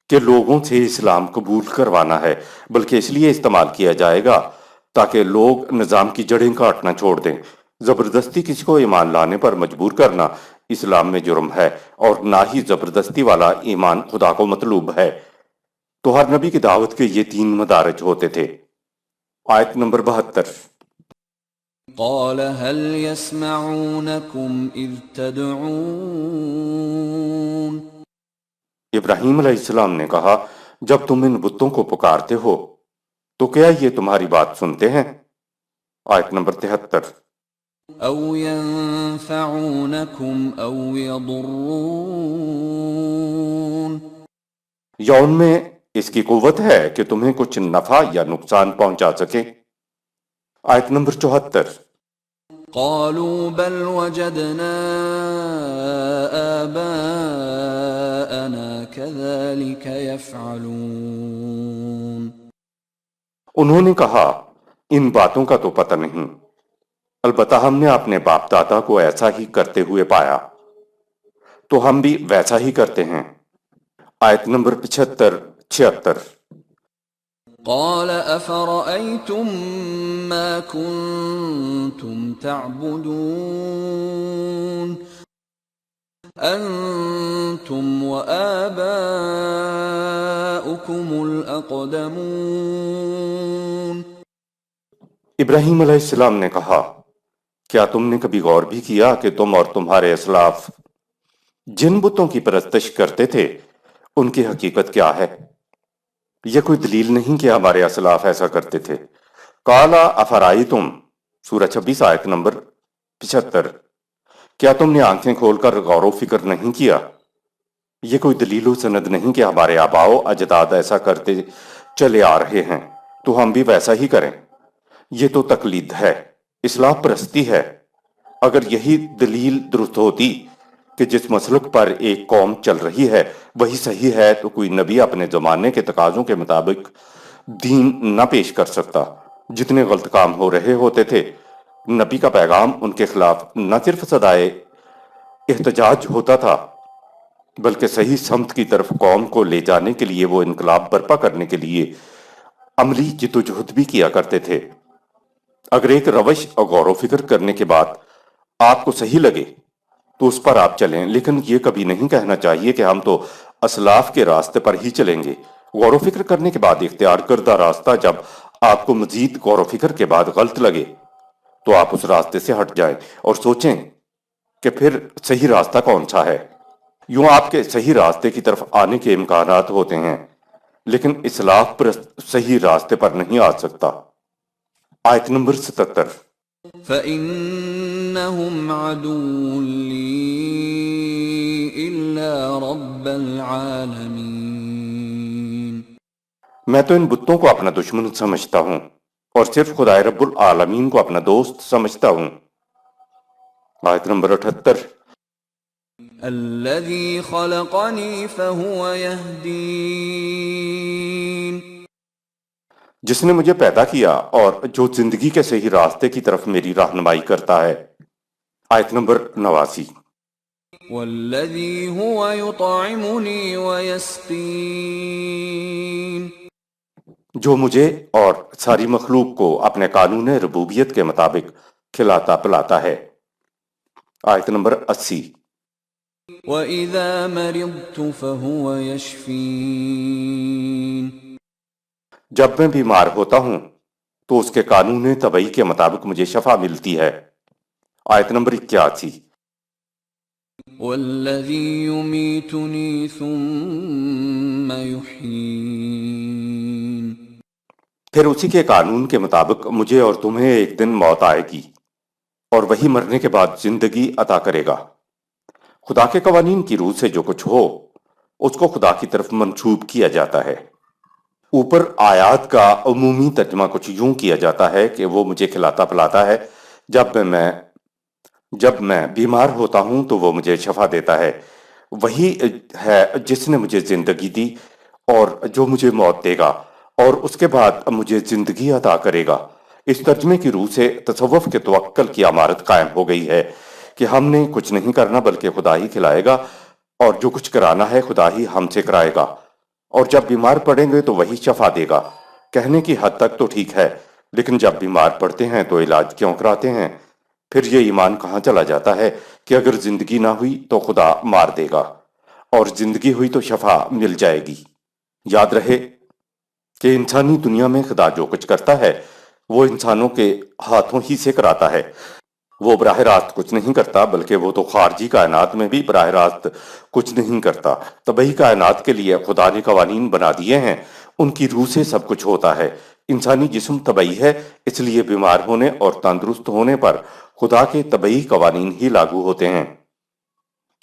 کہ لوگوں سے اسلام قبول کروانا ہے، بلکہ اس لیے استعمال کیا جائے گا تاکہ لوگ نظام کی جڑیں کاٹنا چھوڑ دیں۔ زبردستی کسی کو ایمان لانے پر مجبور کرنا اسلام میں جرم ہے اور نہ ہی زبردستی والا ایمان خدا کو مطلوب ہے۔ تو ہر نبی کی دعوت کے یہ 3 مدارج ہوتے تھے۔ آیت نمبر 72۔ قال هل يسمعونكم إذ تدعون ابراہیم علیہ السلام نے کہا جب تم ان بتوں کو پکارتے ہو تو کیا یہ تمہاری بات سنتے ہیں؟ آیت نمبر 73۔ أو ينفعونكم أو يضرون یا ان میں اس کی قوت ہے کہ تمہیں کچھ نفع یا نقصان پہنچا سکیں؟ آیت نمبر 74۔ قالوا بل وجدنا آباءنا كذلك يفعلون انہوں نے کہا ان باتوں کا تو پتہ نہیں، البتہ ہم نے اپنے باپ دادا کو ایسا ہی کرتے ہوئے پایا تو ہم بھی ویسا ہی کرتے ہیں۔ آیت نمبر 75-76۔ قال أفرأيتم ما كنتم تعبدون أنتم وآباؤكم الأقدمون ابراہیم علیہ السلام نے کہا کیا تم نے کبھی غور بھی کیا کہ تم اور تمہارے اسلاف جن بتوں کی پرستش کرتے تھے ان کی حقیقت کیا ہے؟ یہ کوئی دلیل نہیں کہ ہمارے اسلاف ایسا کرتے تھے۔ قالا افرائیتم سورہ 26 آیت نمبر 75۔ کیا تم نے آنکھیں کھول کر غور و فکر نہیں کیا؟ یہ کوئی دلیل و سند نہیں کہ ہمارے آباء و اجداد ایسا کرتے چلے آ رہے ہیں تو ہم بھی ویسا ہی کریں۔ یہ تو تقلید ہے، اصلاح پرستی ہے۔ اگر یہی دلیل درست ہوتی کہ جس مسلک پر ایک قوم چل رہی ہے وہی صحیح ہے تو کوئی نبی اپنے زمانے کے تقاضوں کے مطابق دین نہ پیش کر سکتا۔ جتنے غلط کام ہو رہے ہوتے تھے نبی کا پیغام ان کے خلاف نہ صرف صدائے احتجاج ہوتا تھا بلکہ صحیح سمت کی طرف قوم کو لے جانے کے لیے وہ انقلاب برپا کرنے کے لیے عملی جدوجہد بھی کیا کرتے تھے۔ اگر ایک روش اور غور و فکر کرنے کے بعد آپ کو صحیح لگے تو اس پر آپ چلیں، لیکن یہ کبھی نہیں کہنا چاہیے کہ ہم تو اسلاف کے راستے پر ہی چلیں گے۔ غور و فکر کرنے کے بعد اختیار کردہ راستہ جب آپ کو مزید غور و فکر کے بعد غلط لگے تو آپ اس راستے سے ہٹ جائیں اور سوچیں کہ پھر صحیح راستہ کون سا ہے۔ یوں آپ کے صحیح راستے کی طرف آنے کے امکانات ہوتے ہیں، لیکن اصلاح پرست صحیح راستے پر نہیں آ سکتا۔ آیت نمبر 77۔ فَإِنَّهُمْ عَدُوٌّ لِّي إِلَّا رَبَّ الْعَالَمِينَ۔ میں تو ان بتوں کو اپنا دشمن سمجھتا ہوں اور صرف خدائے رب العالمین کو اپنا دوست سمجھتا ہوں۔ آیت نمبر 78۔ الَّذِي خَلَقَنِي فَهُوَ يَهْدِينِ۔ جس نے مجھے پیدا کیا اور جو زندگی کے صحیح راستے کی طرف میری رہنمائی کرتا ہے۔ آیت نمبر 89۔ وَالَّذِي هُوَ يُطْعِمُنِي وَيَسْقِينِ۔ جو مجھے اور ساری مخلوق کو اپنے قانون ربوبیت کے مطابق کھلاتا پلاتا ہے۔ آیت نمبر 80۔ وَإِذَا مَرِضْتُ فَهُوَ يَشْفِينِ۔ جب میں بیمار ہوتا ہوں تو اس کے قانون طبعی کے مطابق مجھے شفا ملتی ہے۔ آیت نمبر 81۔ وَالَّذِي يُمِيتُنِي ثُمَّ يُحْيِينِ۔ پھر اسی کے قانون کے مطابق مجھے اور تمہیں ایک دن موت آئے گی اور وہی مرنے کے بعد زندگی عطا کرے گا۔ خدا کے قوانین کی روح سے جو کچھ ہو اس کو خدا کی طرف منسوب کیا جاتا ہے۔ اوپر آیات کا عمومی ترجمہ کچھ یوں کیا جاتا ہے کہ وہ مجھے کھلاتا پلاتا ہے، جب میں بیمار ہوتا ہوں تو وہ مجھے شفا دیتا ہے، وہی ہے جس نے مجھے زندگی دی اور جو مجھے موت دے گا اور اس کے بعد مجھے زندگی عطا کرے گا۔ اس ترجمے کی روح سے تصوف کے توکل کی عمارت قائم ہو گئی ہے کہ ہم نے کچھ نہیں کرنا بلکہ خدا ہی کھلائے گا، اور جو کچھ کرانا ہے خدا ہی ہم سے کرائے گا، اور جب بیمار پڑیں گے تو وہی شفا دے گا۔ کہنے کی حد تک تو ٹھیک ہے، لیکن جب بیمار پڑتے ہیں تو علاج کیوں کراتے ہیں؟ پھر یہ ایمان کہاں چلا جاتا ہے کہ اگر زندگی نہ ہوئی تو خدا مار دے گا اور زندگی ہوئی تو شفا مل جائے گی۔ یاد رہے کہ انسانی دنیا میں خدا جو کچھ کرتا ہے وہ انسانوں کے ہاتھوں ہی سے کراتا ہے۔ وہ براہ راست کچھ نہیں کرتا، بلکہ وہ تو خارجی کائنات میں بھی براہ راست کچھ نہیں کرتا۔ طبعی کائنات کے لیے خدا نے قوانین بنا دیے ہیں، ان کی روح سے سب کچھ ہوتا ہے۔ انسانی جسم طبعی ہے، اس لیے بیمار ہونے اور تندرست ہونے پر خدا کے طبعی قوانین ہی لاگو ہوتے ہیں۔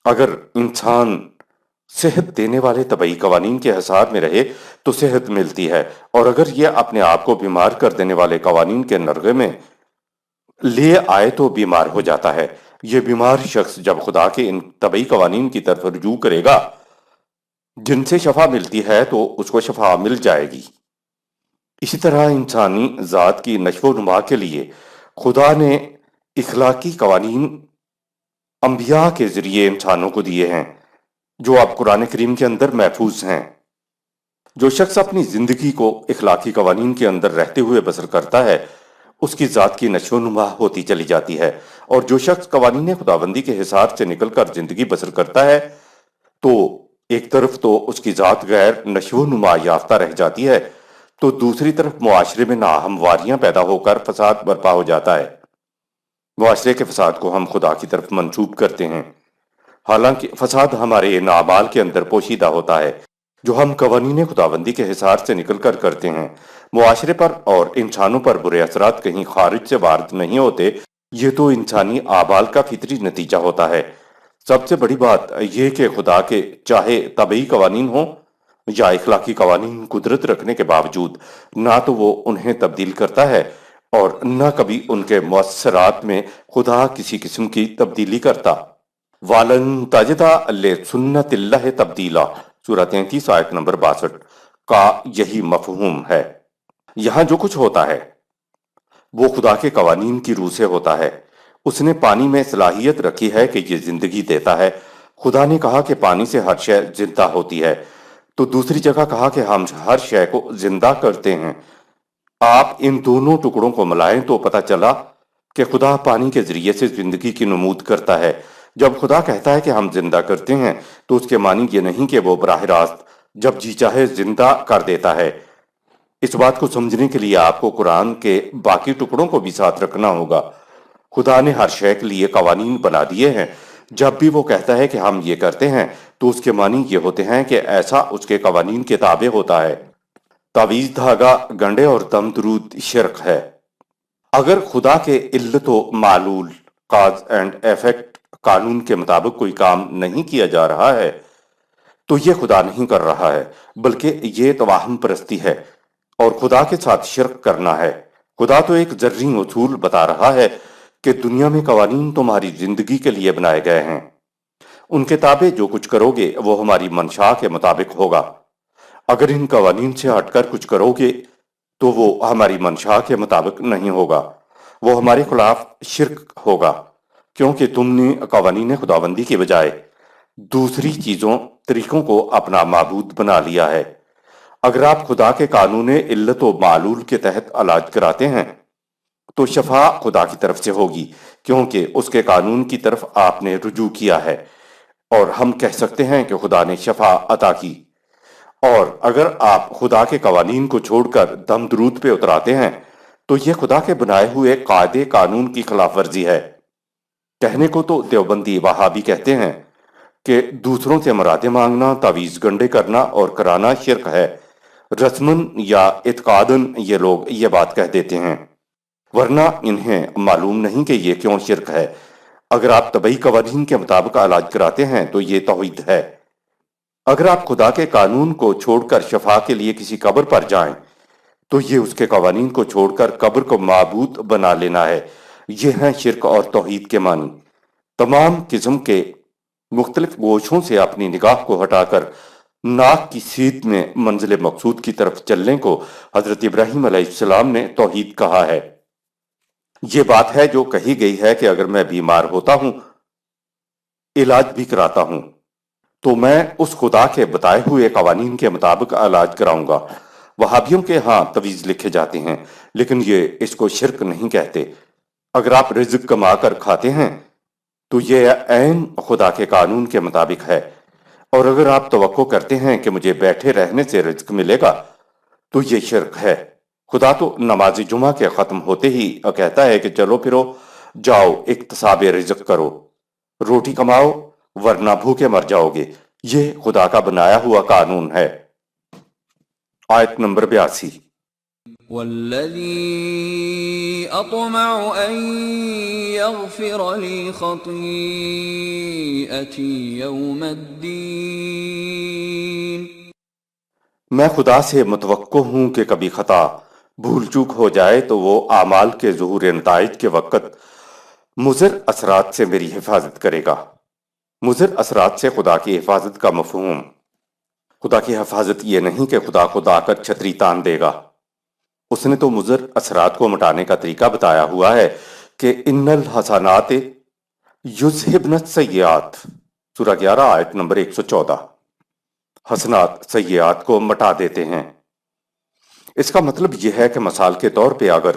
اگر انسان صحت دینے والے طبعی قوانین کے حصار میں رہے تو صحت ملتی ہے، اور اگر یہ اپنے آپ کو بیمار کر دینے والے قوانین کے نرغے میں لے آئے تو بیمار ہو جاتا ہے۔ یہ بیمار شخص جب خدا کے ان طبعی قوانین کی طرف رجوع کرے گا جن سے شفا ملتی ہے تو اس کو شفا مل جائے گی۔ اسی طرح انسانی ذات کی نشو و نما کے لیے خدا نے اخلاقی قوانین انبیاء کے ذریعے انسانوں کو دیے ہیں، جو اب قرآن کریم کے اندر محفوظ ہیں۔ جو شخص اپنی زندگی کو اخلاقی قوانین کے اندر رہتے ہوئے بسر کرتا ہے اس کی ذات کی نشو و نما ہوتی چلی جاتی ہے، اور جو شخص قوانین خداوندی کے حصار سے نکل کر زندگی بسر کرتا ہے تو ایک طرف تو اس کی ذات غیر نشو و نما یافتہ رہ جاتی ہے، تو دوسری طرف معاشرے میں ناہمواریاں پیدا ہو کر فساد برپا ہو جاتا ہے۔ معاشرے کے فساد کو ہم خدا کی طرف منسوب کرتے ہیں، حالانکہ فساد ہمارے ان اعمال کے اندر پوشیدہ ہوتا ہے جو ہم قوانین خداوندی کے حصار سے نکل کر کرتے ہیں۔ معاشرے پر اور انسانوں پر برے اثرات کہیں خارج سے وارد نہیں ہوتے، یہ تو انسانی اعمال کا فطری نتیجہ ہوتا ہے۔ سب سے بڑی بات یہ کہ خدا کے چاہے طبعی قوانین ہوں یا اخلاقی قوانین قدرت رکھنے کے باوجود نہ تو وہ انہیں تبدیل کرتا ہے اور نہ کبھی ان کے مؤثرات میں خدا کسی قسم کی تبدیلی کرتا۔ وَلَن تَجِدَ لِسُنَّتِ اللَّهِ تَبْدِيلًا سورہ 33 آیت نمبر 62 کا یہی مفہوم ہے۔ یہاں جو کچھ ہوتا ہے وہ خدا کے قوانین کی روح سے ہوتا ہے۔ اس نے پانی میں صلاحیت رکھی ہے کہ یہ زندگی دیتا ہے۔ خدا نے کہا کہ پانی سے ہر شے زندہ ہوتی ہے، تو دوسری جگہ کہا کہ ہم ہر شے کو زندہ کرتے ہیں۔ آپ ان دونوں ٹکڑوں کو ملائیں تو پتہ چلا کہ خدا پانی کے ذریعے سے زندگی کی نمود کرتا ہے۔ جب خدا کہتا ہے کہ ہم زندہ کرتے ہیں تو اس کے معنی یہ نہیں کہ وہ براہ راست جب جی چاہے زندہ کر دیتا ہے، اس بات کو سمجھنے کے لیے آپ کو قرآن کے باقی ٹکڑوں کو بھی ساتھ رکھنا ہوگا۔ خدا نے ہر شے کے لیے قوانین بنا دیے ہیں۔ جب بھی وہ کہتا ہے کہ ہم یہ کرتے ہیں تو اس کے معنی یہ ہوتے ہیں کہ ایسا اس کے قوانین کے تابع ہوتا ہے۔ تعویذ، دھاگا، گنڈے اور دم درود شرک ہے۔ اگر خدا کے علت و معلول کاز اینڈ ایفیکٹ قانون کے مطابق کوئی کام نہیں کیا جا رہا ہے تو یہ خدا نہیں کر رہا ہے، بلکہ یہ توہم پرستی ہے اور خدا کے ساتھ شرک کرنا ہے۔ خدا تو ایک ذرّی اصول بتا رہا ہے کہ دنیا میں قوانین تمہاری زندگی کے لیے بنائے گئے ہیں، ان کے تابع جو کچھ کرو گے وہ ہماری منشا کے مطابق ہوگا۔ اگر ان قوانین سے ہٹ کر کچھ کرو گے تو وہ ہماری منشا کے مطابق نہیں ہوگا، وہ ہمارے خلاف شرک ہوگا، کیونکہ تم نے قوانین خداوندی کے بجائے دوسری چیزوں، طریقوں کو اپنا معبود بنا لیا ہے۔ اگر آپ خدا کے قانون علت و معلول کے تحت علاج کراتے ہیں تو شفا خدا کی طرف سے ہوگی، کیونکہ اس کے قانون کی طرف آپ نے رجوع کیا ہے، اور ہم کہہ سکتے ہیں کہ خدا نے شفا عطا کی۔ اور اگر آپ خدا کے قوانین کو چھوڑ کر دم درود پہ اتراتے ہیں تو یہ خدا کے بنائے ہوئے قاعدے قانون کی خلاف ورزی ہے۔ کہنے کو تو دیوبندی وہابی کہتے ہیں کہ دوسروں سے مرادیں مانگنا، تعویذ گنڈے کرنا اور کرانا شرک ہے۔ رسمن یا اعتقادن یہ لوگ یہ بات کہہ دیتے ہیں، ورنہ انہیں معلوم نہیں کہ یہ کیوں شرک ہے۔ اگر آپ طبعی قوانین کے مطابق علاج کراتے ہیں تو یہ توحید ہے۔ اگر آپ خدا کے قانون کو چھوڑ کر شفا کے لیے کسی قبر پر جائیں تو یہ اس کے قوانین کو چھوڑ کر قبر کو معبود بنا لینا ہے۔ یہ ہیں شرک اور توحید کے معنی۔ تمام قسم کے مختلف گوشوں سے اپنی نگاہ کو ہٹا کر ناک کی سیدھ میں منزل مقصود کی طرف چلنے کو حضرت ابراہیم علیہ السلام نے توحید کہا ہے۔ یہ بات ہے جو کہی گئی ہے کہ اگر میں بیمار ہوتا ہوں، علاج بھی کراتا ہوں، تو میں اس خدا کے بتائے ہوئے قوانین کے مطابق علاج کراؤں گا۔ وہابیوں کے ہاں تعویذ لکھے جاتے ہیں، لیکن یہ اس کو شرک نہیں کہتے۔ اگر آپ رزق کما کر کھاتے ہیں تو یہ عین خدا کے قانون کے مطابق ہے، اور اگر آپ توقع کرتے ہیں کہ مجھے بیٹھے رہنے سے رزق ملے گا تو یہ شرک ہے۔ خدا تو نماز جمعہ کے ختم ہوتے ہی کہتا ہے کہ چلو پھرو، جاؤ اکتساب رزق کرو، روٹی کماؤ ورنہ بھوکے مر جاؤ گے۔ یہ خدا کا بنایا ہوا قانون ہے۔ آیت نمبر 82۔ والذی اطمع ان یغفر لی خطیئتی یوم الدین، میں خدا سے متوقع ہوں کہ کبھی خطا، بھول چوک ہو جائے تو وہ اعمال کے ظہور نتائج کے وقت مضر اثرات سے میری حفاظت کرے گا۔ مضر اثرات سے خدا کی حفاظت کا مفہوم، خدا کی حفاظت یہ نہیں کہ خدا خود آ کر چھتری تان دے گا۔ اس نے تو مضر اثرات کو مٹانے کا طریقہ بتایا ہوا ہے کہ ان الحسنات یذہبن السیئات، سورہ 11 آیت نمبر 114۔ حسنات سیئات کو مٹا دیتے ہیں۔ اس کا مطلب یہ ہے کہ مثال کے طور پہ اگر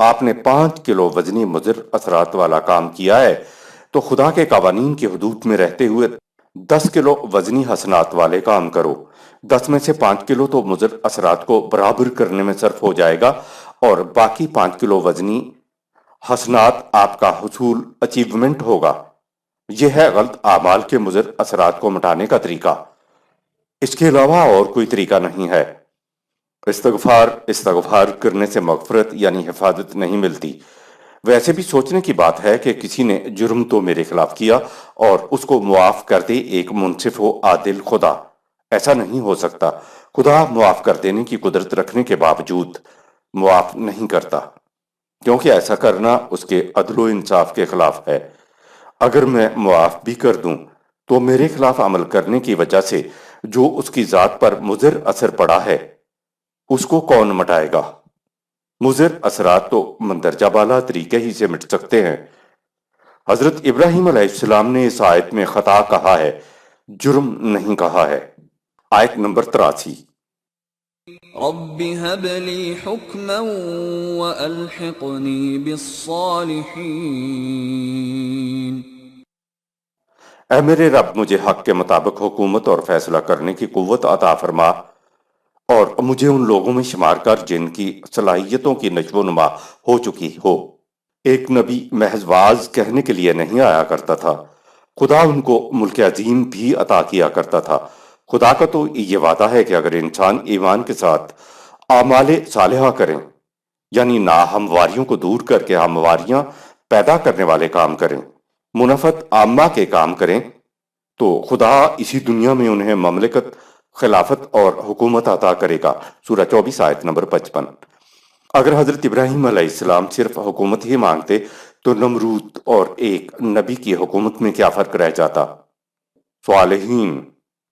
آپ نے 5 کلو وزنی مضر اثرات والا کام کیا ہے تو خدا کے قوانین کی حدود میں رہتے ہوئے 10 کلو وزنی حسنات والے کام کرو۔ 10 میں سے 5 کلو تو مضر اثرات کو برابر کرنے میں صرف ہو جائے گا، اور باقی 5 کلو وزنی حسنات آپ کا حصول اچیومنٹ ہوگا۔ یہ ہے غلط اعمال کے مضر اثرات کو مٹانے کا طریقہ۔ اس کے علاوہ اور کوئی طریقہ نہیں ہے۔ استغفار کرنے سے مغفرت یعنی حفاظت نہیں ملتی۔ ویسے بھی سوچنے کی بات ہے کہ کسی نے جرم تو میرے خلاف کیا اور اس کو معاف کر دے ایک منصف و عادل خدا۔ ایسا نہیں ہو سکتا۔ خدا معاف کر دینے کی قدرت رکھنے کے باوجود معاف نہیں کرتا، کیونکہ ایسا کرنا اس کے عدل و انصاف کے خلاف ہے۔ اگر میں معاف بھی کر دوں تو میرے خلاف عمل کرنے کی وجہ سے جو اس کی ذات پر مضر اثر پڑا ہے اس کو کون مٹائے گا؟ مضر اثرات تو مندرجہ بالا طریقے ہی سے مٹ سکتے ہیں۔ حضرت ابراہیم علیہ السلام نے اس آیت میں خطا کہا ہے، جرم نہیں کہا ہے۔ آیت نمبر 83۔ رب هب لی حکما والحقنی بالصالحین، اے میرے رب، مجھے حق کے مطابق حکومت اور فیصلہ کرنے کی قوت عطا فرما اور مجھے ان لوگوں میں شمار کر جن کی صلاحیتوں کی نشو و نما ہو چکی ہو۔ ایک نبی محض واز کہنے کے لیے نہیں آیا کرتا تھا، خدا ان کو ملک عظیم بھی عطا کیا کرتا تھا۔ خدا کا تو یہ وعدہ ہے کہ اگر انسان ایمان کے ساتھ اعمال صالحہ کریں، یعنی ناہمواریوں کو دور کر کے ہمواریاں پیدا کرنے والے کام کریں، منفعت عامہ کے کام کریں، تو خدا اسی دنیا میں انہیں مملکت، خلافت اور حکومت عطا کرے گا۔ سورہ 24 آیت نمبر 55۔ اگر حضرت ابراہیم علیہ السلام صرف حکومت ہی مانگتے تو نمرود اور ایک نبی کی حکومت میں کیا فرق رہ جاتا؟ صالحین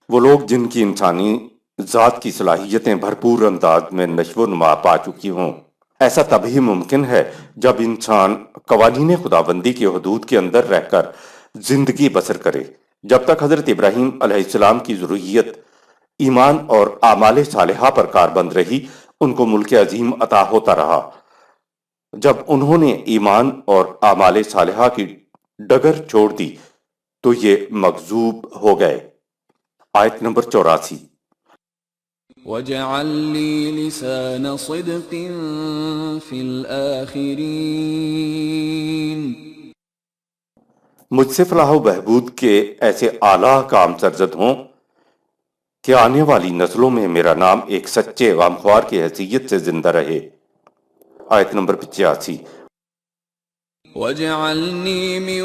وہ لوگ جن کی انسانی ذات کی صلاحیتیں بھرپور انداز میں نشو و نما پا چکی ہوں۔ ایسا تبھی ممکن ہے جب انسان قوانین خداوندی کی حدود کے اندر رہ کر زندگی بسر کرے۔ جب تک حضرت ابراہیم علیہ السلام کی ضروریت ایمان اور اعمال صالحہ پر کاربند رہی، ان کو ملک عظیم عطا ہوتا رہا۔ جب انہوں نے ایمان اور اعمال صالحہ کی ڈگر چھوڑ دی تو یہ مغضوب ہو گئے۔ آیت نمبر 84۔ وَاجْعَل لِّي لِسَانَ صِدْقٍ فِي الْآخِرِينَ۔ مجھ سے فلاح و بہبود کے ایسے اعلیٰ کام سرزد ہوں کہ آنے والی نسلوں میں میرا نام ایک سچے غمخوار کی حیثیت سے زندہ رہے۔ آیت نمبر 85۔ وَاجْعَلْنِي مِن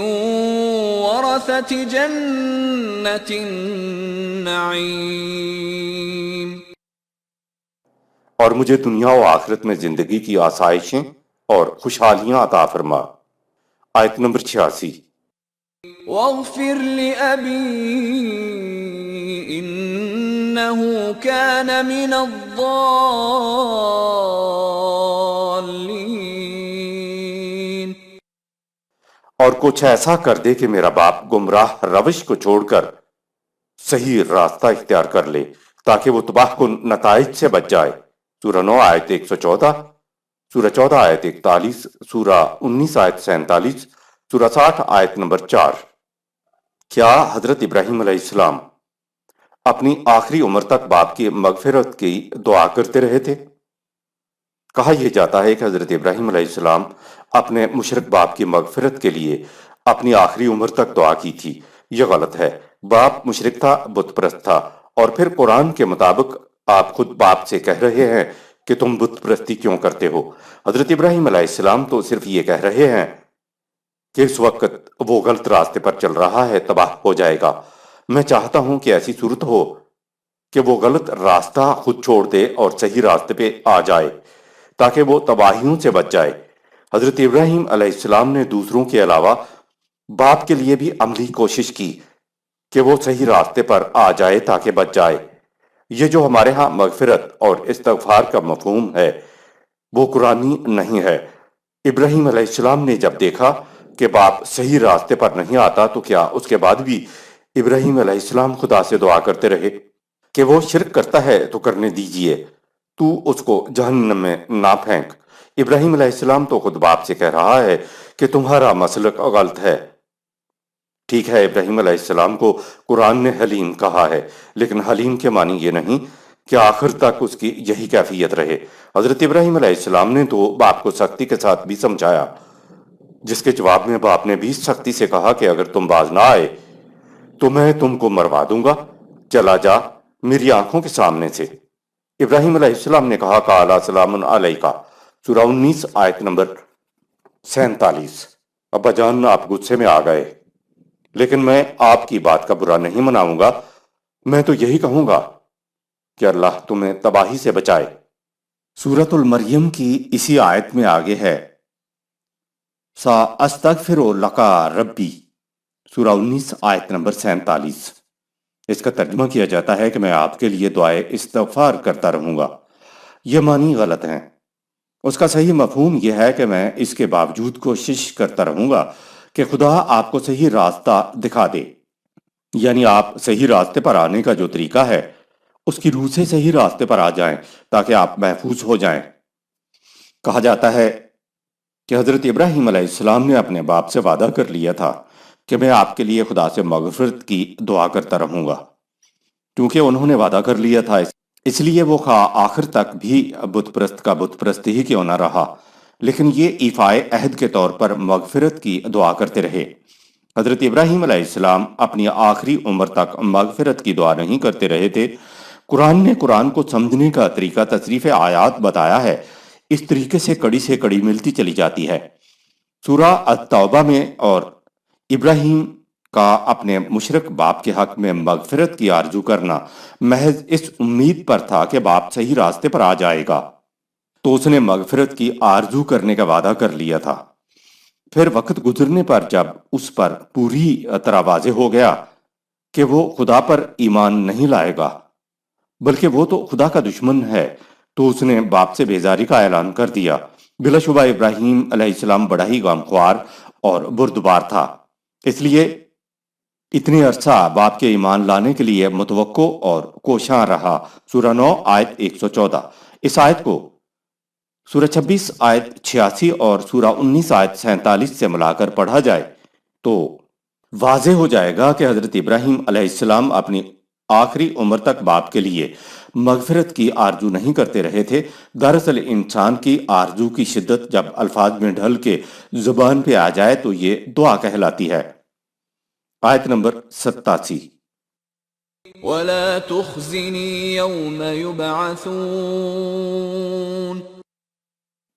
وَرَثَةِ جَنَّةِ النَّعِيمِ۔ اور مجھے دنیا و آخرت میں زندگی کی آسائشیں اور خوشحالیاں عطا فرما۔ آیت نمبر 86۔ وَاغْفِرْ لِأَبِي إِنَّهُ كَانَ مِنَ الضَّالِّينَ۔ اور کچھ ایسا کر دے کہ میرا باپ گمراہ روش کو چھوڑ کر صحیح راستہ اختیار کر لے، تاکہ وہ تباہ کن نتائج سے بچ جائے۔ سورہ 9 آیت 114، سورہ 14 آیت 41، سورہ 19 آیت 47، سورہ 60 آیت نمبر 4۔ کیا حضرت ابراہیم علیہ السلام اپنی آخری عمر تک باپ کی مغفرت کی دعا کرتے رہے تھے؟ کہا یہ جاتا ہے کہ حضرت ابراہیم علیہ السلام اپنے مشرک باپ کی مغفرت کے لیے اپنی آخری عمر تک دعا کی تھی۔ یہ غلط ہے۔ باپ مشرک تھا، بت پرست تھا، اور پھر قرآن کے مطابق آپ خود باپ سے کہہ رہے ہیں کہ تم بت پرستی کیوں کرتے ہو۔ حضرت ابراہیم علیہ السلام تو صرف یہ کہہ رہے ہیں کہ اس وقت وہ غلط راستے پر چل رہا ہے، تباہ ہو جائے گا۔ میں چاہتا ہوں کہ ایسی صورت ہو کہ وہ غلط راستہ خود چھوڑ دے اور صحیح راستے پہ آ جائے، تاکہ وہ تباہیوں سے بچ جائے۔ حضرت ابراہیم علیہ السلام نے دوسروں کے علاوہ باپ کے لیے بھی عملی کوشش کی کہ وہ صحیح راستے پر آ جائے تاکہ بچ جائے۔ یہ جو ہمارے ہاں مغفرت اور استغفار کا مفہوم ہے وہ قرآنی نہیں ہے۔ ابراہیم علیہ السلام نے جب دیکھا کہ باپ صحیح راستے پر نہیں آتا تو کیا اس کے بعد بھی ابراہیم علیہ السلام خدا سے دعا کرتے رہے کہ وہ شرک کرتا ہے تو کرنے دیجئے، تو اس کو جہنم میں نہ پھینک۔ ابراہیم علیہ السلام تو خود باپ سے کہہ رہا ہے کہ تمہارا مسلک غلط ہے۔ ٹھیک ہے، ابراہیم علیہ السلام کو قرآن نے حلیم کہا ہے، لیکن حلیم کے معنی یہ نہیں کہ آخر تک اس کی یہی کیفیت رہے۔ حضرت ابراہیم علیہ السلام نے تو باپ کو سختی کے ساتھ بھی سمجھایا، جس کے جواب میں باپ نے بھی سختی سے کہا کہ اگر تم باز نہ آئے تو میں تم کو مروا دوں گا، چلا جا میری آنکھوں کے سامنے سے۔ ابراہیم علیہ السلام نے کہا قال سلام علیکا، سورہ 19 آیت نمبر 47۔ ابا جان آپ غصے میں آ گئے، لیکن میں آپ کی بات کا برا نہیں مناؤں گا، میں تو یہی کہوں گا کہ اللہ تمہیں تباہی سے بچائے۔ سورۃ المریم کی اسی آیت میں آگے ہے ساستغفر لک ربی، سورہ 19 آیت نمبر 47۔ اس کا ترجمہ کیا جاتا ہے کہ میں آپ کے لیے دعائے استغفار کرتا رہوں گا۔ یہ معنی غلط ہیں۔ اس کا صحیح مفہوم یہ ہے کہ میں اس کے باوجود کوشش کرتا رہوں گا کہ خدا آپ کو صحیح راستہ دکھا دے، یعنی آپ صحیح راستے پر آنے کا جو طریقہ ہے اس کی روح سے صحیح راستے پر آ جائیں تاکہ آپ محفوظ ہو جائیں۔ کہا جاتا ہے کہ حضرت ابراہیم علیہ السلام نے اپنے باپ سے وعدہ کر لیا تھا کہ میں آپ کے لیے خدا سے مغفرت کی دعا کرتا رہوں گا۔ کیونکہ انہوں نے وعدہ کر لیا تھا، اس لیے وہ خواہ آخر تک بھی بت پرست کا بت پرست ہی کیوں نہ رہا، لیکن یہ ایفائے عہد کے طور پر مغفرت کی دعا کرتے رہے۔ حضرت ابراہیم علیہ السلام اپنی آخری عمر تک مغفرت کی دعا نہیں کرتے رہے تھے۔ قرآن نے قرآن کو سمجھنے کا طریقہ تصریف آیات بتایا ہے، اس طریقے سے کڑی ملتی چلی جاتی ہے۔ سورہ التوبہ میں اور ابراہیم کا اپنے مشرک باپ کے حق میں مغفرت کی آرزو کرنا محض اس امید پر تھا کہ باپ صحیح راستے پر آ جائے گا، تو اس نے مغفرت کی آرزو کرنے کا وعدہ کر لیا تھا۔ پھر وقت گزرنے پر جب اس پر پوری طرح واضح ہو گیا کہ وہ خدا پر ایمان نہیں لائے گا بلکہ وہ تو خدا کا دشمن ہے، تو اس نے باپ سے بیزاری کا اعلان کر دیا۔ بلا شبہ ابراہیم علیہ السلام بڑا ہی غمخوار اور بردبار تھا، اس لیے اتنے عرصہ باپ کے ایمان لانے کے لیے متوقع اور کوشاں رہا۔ سورہ 9 آیت 114۔ اس آیت کو سورہ 26 آیت 86 اور سورہ 19 آیت 47 سے ملا کر پڑھا جائے تو واضح ہو جائے گا کہ حضرت ابراہیم علیہ السلام اپنی آخری عمر تک باپ کے لیے مغفرت کی آرزو نہیں کرتے رہے تھے۔ دراصل انسان کی آرزو کی شدت جب الفاظ میں ڈھل کے زبان پہ آ جائے تو یہ دعا کہلاتی ہے۔ آیت نمبر 87۔ وَلَا تُخْزِنِي يَوْمَ يُبْعَثُونَ،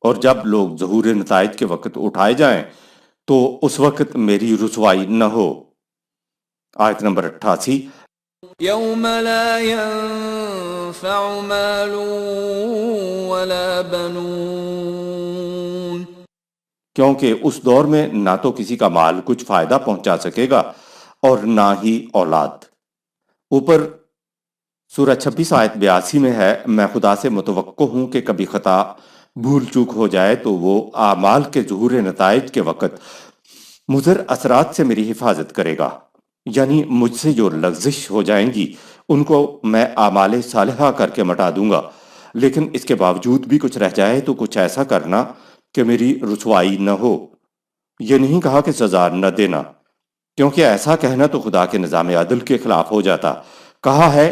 اور جب لوگ ظہور نتائج کے وقت اٹھائے جائیں تو اس وقت میری رسوائی نہ ہو۔ آیت نمبر 88۔ يَوْمَ لَا يَنفَعُ مَالٌ وَلَا بَنُونَ، کیونکہ اس دور میں نہ تو کسی کا مال کچھ فائدہ پہنچا سکے گا اور نہ ہی اولاد۔ اوپر سورہ 26 آیت 82 میں ہے، میں خدا سے متوقع ہوں کہ کبھی خطا بھول چوک ہو جائے تو وہ اعمال کے ظہور نتائج کے وقت مضر اثرات سے میری حفاظت کرے گا، یعنی مجھ سے جو لغزش ہو جائیں گی ان کو میں اعمال صالحہ کر کے مٹا دوں گا، لیکن اس کے باوجود بھی کچھ رہ جائے تو کچھ ایسا کرنا کہ میری رسوائی نہ ہو۔ یہ نہیں کہا کہ سزا نہ دینا، کیونکہ ایسا کہنا تو خدا کے نظام عدل کے خلاف ہو جاتا۔ کہا ہے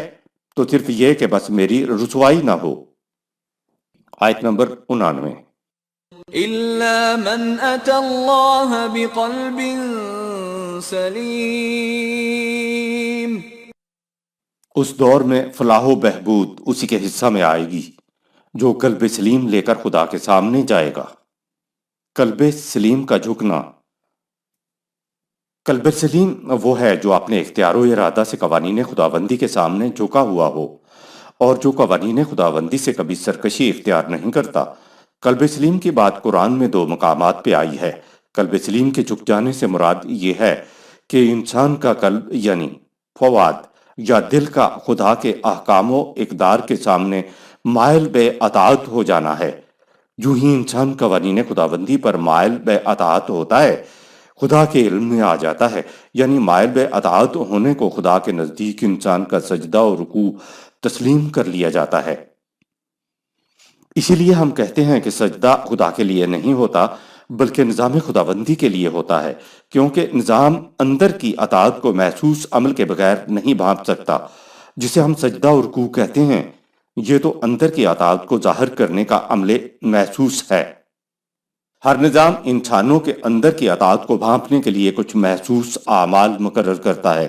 تو صرف یہ کہ بس میری رسوائی نہ ہو۔ آیت نمبر 99۔ إِلَّا مَنْ أَتَى اللَّهَ بِقَلْبٍ سَلِيمٍ، اس دور میں فلاح و بہبود اسی کے حصہ میں آئے گی جو قلب سلیم لے کر خدا کے سامنے جائے گا۔ قلب سلیم کا جھکنا، قلب سلیم وہ ہے جو اپنے اختیار و ارادہ سے قوانین خداوندی کے سامنے جھکا ہوا ہو اور جو قوانین خداوندی سے کبھی سرکشی اختیار نہیں کرتا۔ قلب سلیم کی بات قرآن میں 2 مقامات پہ آئی ہے۔ قلب سلیم کے جھک جانے سے مراد یہ ہے کہ انسان کا قلب یعنی فواد یا دل کا خدا کے احکام و اقدار کے سامنے مائل بے اطاعت ہو جانا ہے۔ جو ہی انسان قوانین خداوندی پر مائل بے اطاعت ہوتا ہے، خدا کے علم میں آ جاتا ہے، یعنی مائل بے اطاعت ہونے کو خدا کے نزدیک انسان کا سجدہ و رکوع تسلیم کر لیا جاتا ہے۔ اسی لیے ہم کہتے ہیں کہ سجدہ خدا کے لیے نہیں ہوتا بلکہ نظام خداوندی کے لیے ہوتا ہے، کیونکہ نظام اندر کی اطاعت کو محسوس عمل کے بغیر نہیں بھانپ سکتا۔ جسے ہم سجدہ و رکوع کہتے ہیں، یہ تو اندر کی اطاعت کو ظاہر کرنے کا عمل محسوس ہے۔ ہر نظام انسانوں کے اندر کی اطاعت کو بھانپنے کے لیے کچھ محسوس اعمال مقرر کرتا ہے،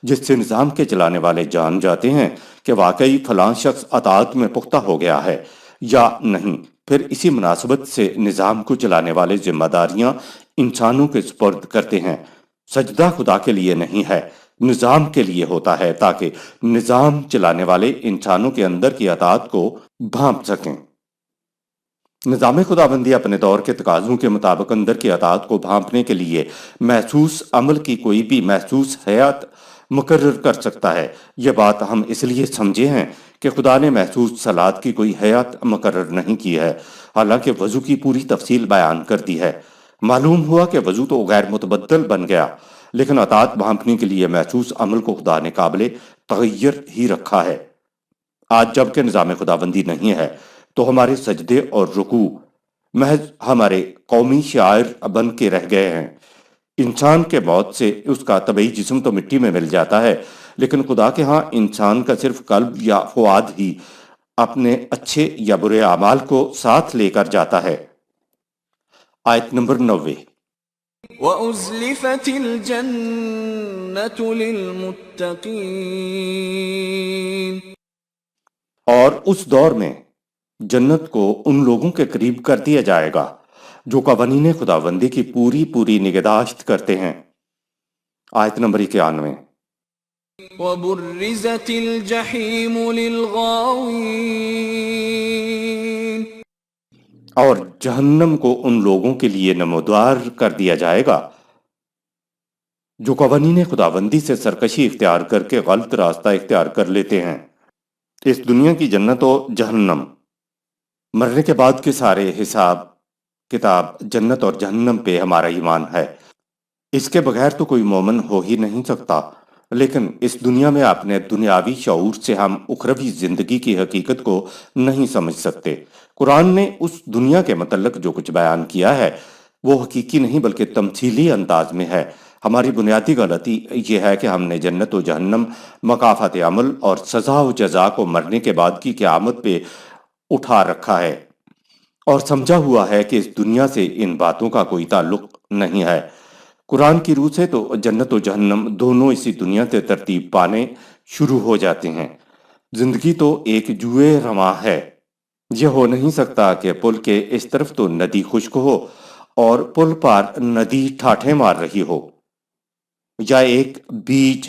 جس سے نظام کے چلانے والے جان جاتے ہیں کہ واقعی فلاں شخص اطاعت میں پختہ ہو گیا ہے یا نہیں۔ پھر اسی مناسبت سے نظام کو چلانے والے ذمہ داریاں انسانوں کے سپرد کرتے ہیں۔ سجدہ خدا کے لیے نہیں ہے، نظام کے لیے ہوتا ہے، تاکہ نظام چلانے والے انسانوں کے اندر کی اطاعت کو بھانپ سکیں۔ نظام خداوندی اپنے دور کے تقاضوں کے مطابق اندر کی اطاعت کو بھانپنے کے لیے محسوس عمل کی کوئی بھی محسوس حیات مقرر کر سکتا ہے۔ یہ بات ہم اس لیے سمجھے ہیں کہ خدا نے محسوس صلات کی کوئی حیات مقرر نہیں کی ہے، حالانکہ وضو کی پوری تفصیل بیان کر دی ہے۔ معلوم ہوا کہ وضو تو غیر متبدل بن گیا، لیکن اطاعت بھانپنے کے لیے محسوس عمل کو خدا نے قابل تغیر ہی رکھا ہے۔ آج جب کہ نظام خداوندی نہیں ہے تو ہمارے سجدے اور رکوع محض ہمارے قومی شعائر بن کے رہ گئے ہیں۔ انسان کے موت سے اس کا طبعی جسم تو مٹی میں مل جاتا ہے، لیکن خدا کے ہاں انسان کا صرف قلب یا فؤاد ہی اپنے اچھے یا برے اعمال کو ساتھ لے کر جاتا ہے۔ آیت نمبر 90۔ وَأُزْلِفَتِ الْجَنَّةُ لِلْمُتَّقِينَ، اور اس دور میں جنت کو ان لوگوں کے قریب کر دیا جائے گا جو قوانین خداوندی کی پوری پوری نگہداشت کرتے ہیں۔ آیت نمبر 91۔ وَبُرِّزَتِ الْجَحِيمُ لِلْغَاوِينَ، اور جہنم کو ان لوگوں کے لیے نمودار کر دیا جائے گا جو قوانین خداوندی سے سرکشی اختیار کر کے غلط راستہ اختیار کر لیتے ہیں۔ اس دنیا کی جنت و جہنم، مرنے کے بعد کے سارے حساب کتاب جنت اور جہنم پہ ہمارا ایمان ہے۔ اس کے بغیر تو کوئی مومن ہو ہی نہیں سکتا، لیکن اس دنیا میں اپنے دنیاوی شعور سے ہم اخروی زندگی کی حقیقت کو نہیں سمجھ سکتے۔ قرآن نے اس دنیا کے متعلق جو کچھ بیان کیا ہے وہ حقیقی نہیں بلکہ تمثیلی انداز میں ہے۔ ہماری بنیادی غلطی یہ ہے کہ ہم نے جنت و جہنم، مکافات عمل اور سزا و جزا کو مرنے کے بعد کی قیامت پہ اٹھا رکھا ہے اور سمجھا ہوا ہے کہ اس دنیا سے ان باتوں کا کوئی تعلق نہیں ہے۔ قرآن کی روح سے تو جنت و جہنم دونوں اسی دنیا سے ترتیب پانے شروع ہو جاتے ہیں۔ زندگی تو ایک جوئے رواں ہے۔ یہ ہو نہیں سکتا کہ پل کے اس طرف تو ندی خشک ہو اور پل پار ندی ٹھاٹھیں مار رہی ہو، یا ایک بیج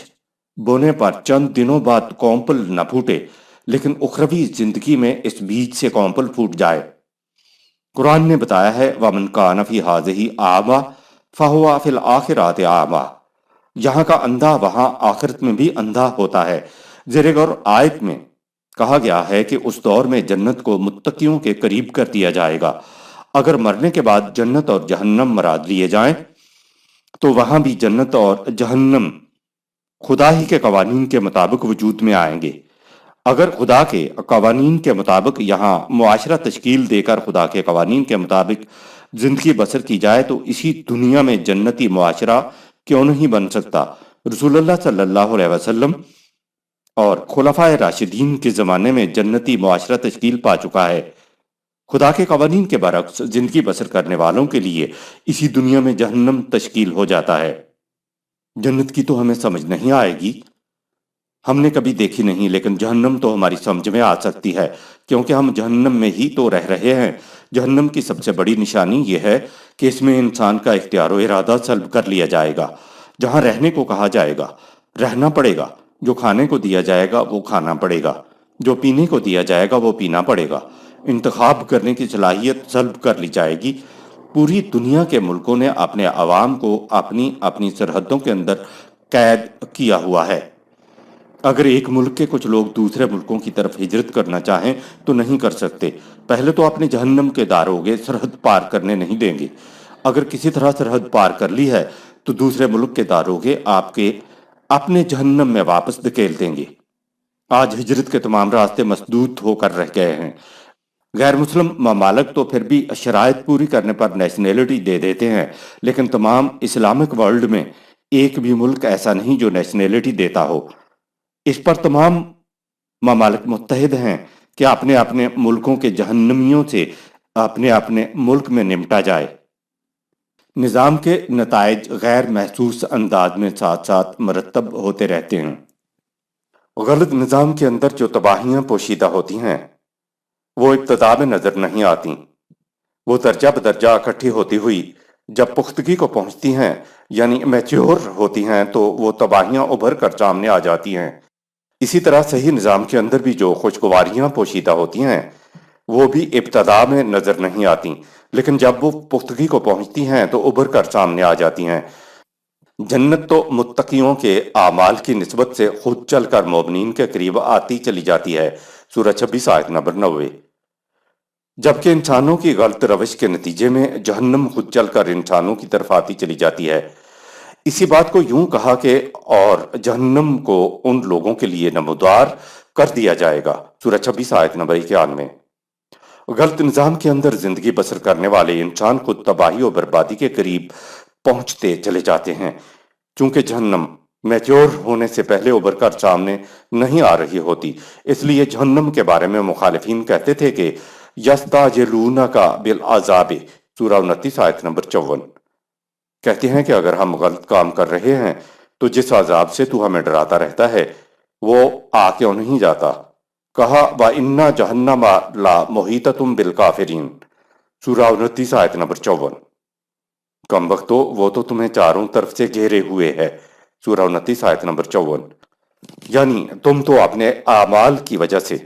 بونے پر چند دنوں بعد کونپل نہ پھوٹے لیکن اخروی زندگی میں اس بیج سے کونپل پھوٹ جائے۔ قرآن نے بتایا ہے وَمَنْ كَانَ فِي هَٰذِهِ أَعْمَىٰ فَهُوَ فِي الْآخِرَةِ أَعْمَىٰ، یہاں کا اندھا وہاں آخرت میں بھی اندھا ہوتا ہے۔ زیر غور آیت میں کہا گیا ہے کہ اس دور میں جنت کو متقیوں کے قریب کر دیا جائے گا۔ اگر مرنے کے بعد جنت اور جہنم مراد لیے جائیں تو وہاں بھی جنت اور جہنم خدا ہی کے قوانین کے مطابق وجود میں آئیں گے۔ اگر خدا کے قوانین کے مطابق یہاں معاشرہ تشکیل دے کر خدا کے قوانین کے مطابق زندگی بسر کی جائے تو اسی دنیا میں جنتی معاشرہ کیوں نہیں بن سکتا؟ رسول اللہ صلی اللہ علیہ وسلم اور خلفائے راشدین کے زمانے میں جنتی معاشرہ تشکیل پا چکا ہے۔ خدا کے قوانین کے برعکس زندگی بسر کرنے والوں کے لیے اسی دنیا میں جہنم تشکیل ہو جاتا ہے۔ جنت کی تو ہمیں سمجھ نہیں آئے گی، ہم نے کبھی دیکھی نہیں، لیکن جہنم تو ہماری سمجھ میں آ سکتی ہے کیونکہ ہم جہنم میں ہی تو رہ رہے ہیں۔ جہنم کی سب سے بڑی نشانی یہ ہے کہ اس میں انسان کا اختیار و ارادہ سلب کر لیا جائے گا۔ جہاں رہنے کو کہا جائے گا رہنا پڑے گا، جو کھانے کو دیا جائے گا وہ کھانا پڑے گا، جو پینے کو دیا جائے گا وہ پینا پڑے گا۔ انتخاب کرنے کی صلاحیت سلب کر لی جائے گی۔ پوری دنیا کے ملکوں نے اپنے عوام کو اپنی اپنی سرحدوں کے اندر قید کیا ہوا ہے۔ اگر ایک ملک کے کچھ لوگ دوسرے ملکوں کی طرف ہجرت کرنا چاہیں تو نہیں کر سکتے۔ پہلے تو اپنے جہنم کے داروغے سرحد پار کرنے نہیں دیں گے۔ اگر کسی طرح سرحد پار کر لی ہے تو دوسرے ملک کے داروغے آپ کے اپنے جہنم میں واپس دھکیل دیں گے۔ آج ہجرت کے تمام راستے مسدود ہو کر رہ گئے ہیں۔ غیر مسلم ممالک تو پھر بھی شرائط پوری کرنے پر نیشنلٹی دے دیتے ہیں، لیکن تمام اسلامک ورلڈ میں ایک بھی ملک ایسا نہیں جو نیشنلٹی دیتا ہو۔ اس پر تمام ممالک متحد ہیں کہ اپنے اپنے ملکوں کے جہنمیوں سے اپنے اپنے ملک میں نمٹا جائے۔ نظام کے نتائج غیر محسوس انداز میں ساتھ ساتھ مرتب ہوتے رہتے ہیں۔ غلط نظام کے اندر جو تباہیاں پوشیدہ ہوتی ہیں وہ ابتدا میں نظر نہیں آتی، وہ درجہ بدرجہ اکٹھی ہوتی ہوئی جب پختگی کو پہنچتی ہیں یعنی میچور ہوتی ہیں تو وہ تباہیاں ابھر کر سامنے آ جاتی ہیں۔ اسی طرح صحیح نظام کے اندر بھی جو خوشگواریاں پوشیدہ ہوتی ہیں وہ بھی ابتدا میں نظر نہیں آتی، لیکن جب وہ پختگی کو پہنچتی ہیں تو ابھر کر سامنے آ جاتی ہیں۔ جنت تو متقیوں کے اعمال کی نسبت سے خود چل کر مومنین کے قریب آتی چلی جاتی ہے۔ سورہ 26 آیت نمبر 90۔ جبکہ انسانوں کی غلط روش کے نتیجے میں جہنم خود چل کر انسانوں کی طرف آتی چلی جاتی ہے۔ اسی بات کو یوں کہا کہ اور جہنم کو ان لوگوں کے لیے نمودار کر دیا جائے گا۔ سورہ 26 آیت نمبر 91۔ غلط نظام کے اندر زندگی بسر کرنے والے انسان خود تباہی و بربادی کے قریب پہنچتے چلے جاتے ہیں، چونکہ جہنم میچور ہونے سے پہلے ابھر کر سامنے نہیں آ رہی ہوتی۔ اس لیے جہنم کے بارے میں مخالفین کہتے تھے کہ یستعجلونک بالعذاب، سورہ 29 آیت نمبر 54، کہتے ہیں کہ اگر ہم غلط کام کر رہے ہیں تو جس عذاب سے تو ہمیں ڈراتا رہتا ہے وہ آ کیوں نہیں جاتا؟ کہا وَإِنَّ جَهَنَّمَ لَمُحِيطَةٌ بِالْكَافِرِينَ، سورہ 29 آیت نمبر 54۔ کم وقتو وہ تو تمہیں چاروں طرف سے گھیرے ہوئے ہے، سورہ 29 آیت نمبر 54۔ یعنی تم تو اپنے اعمال کی وجہ سے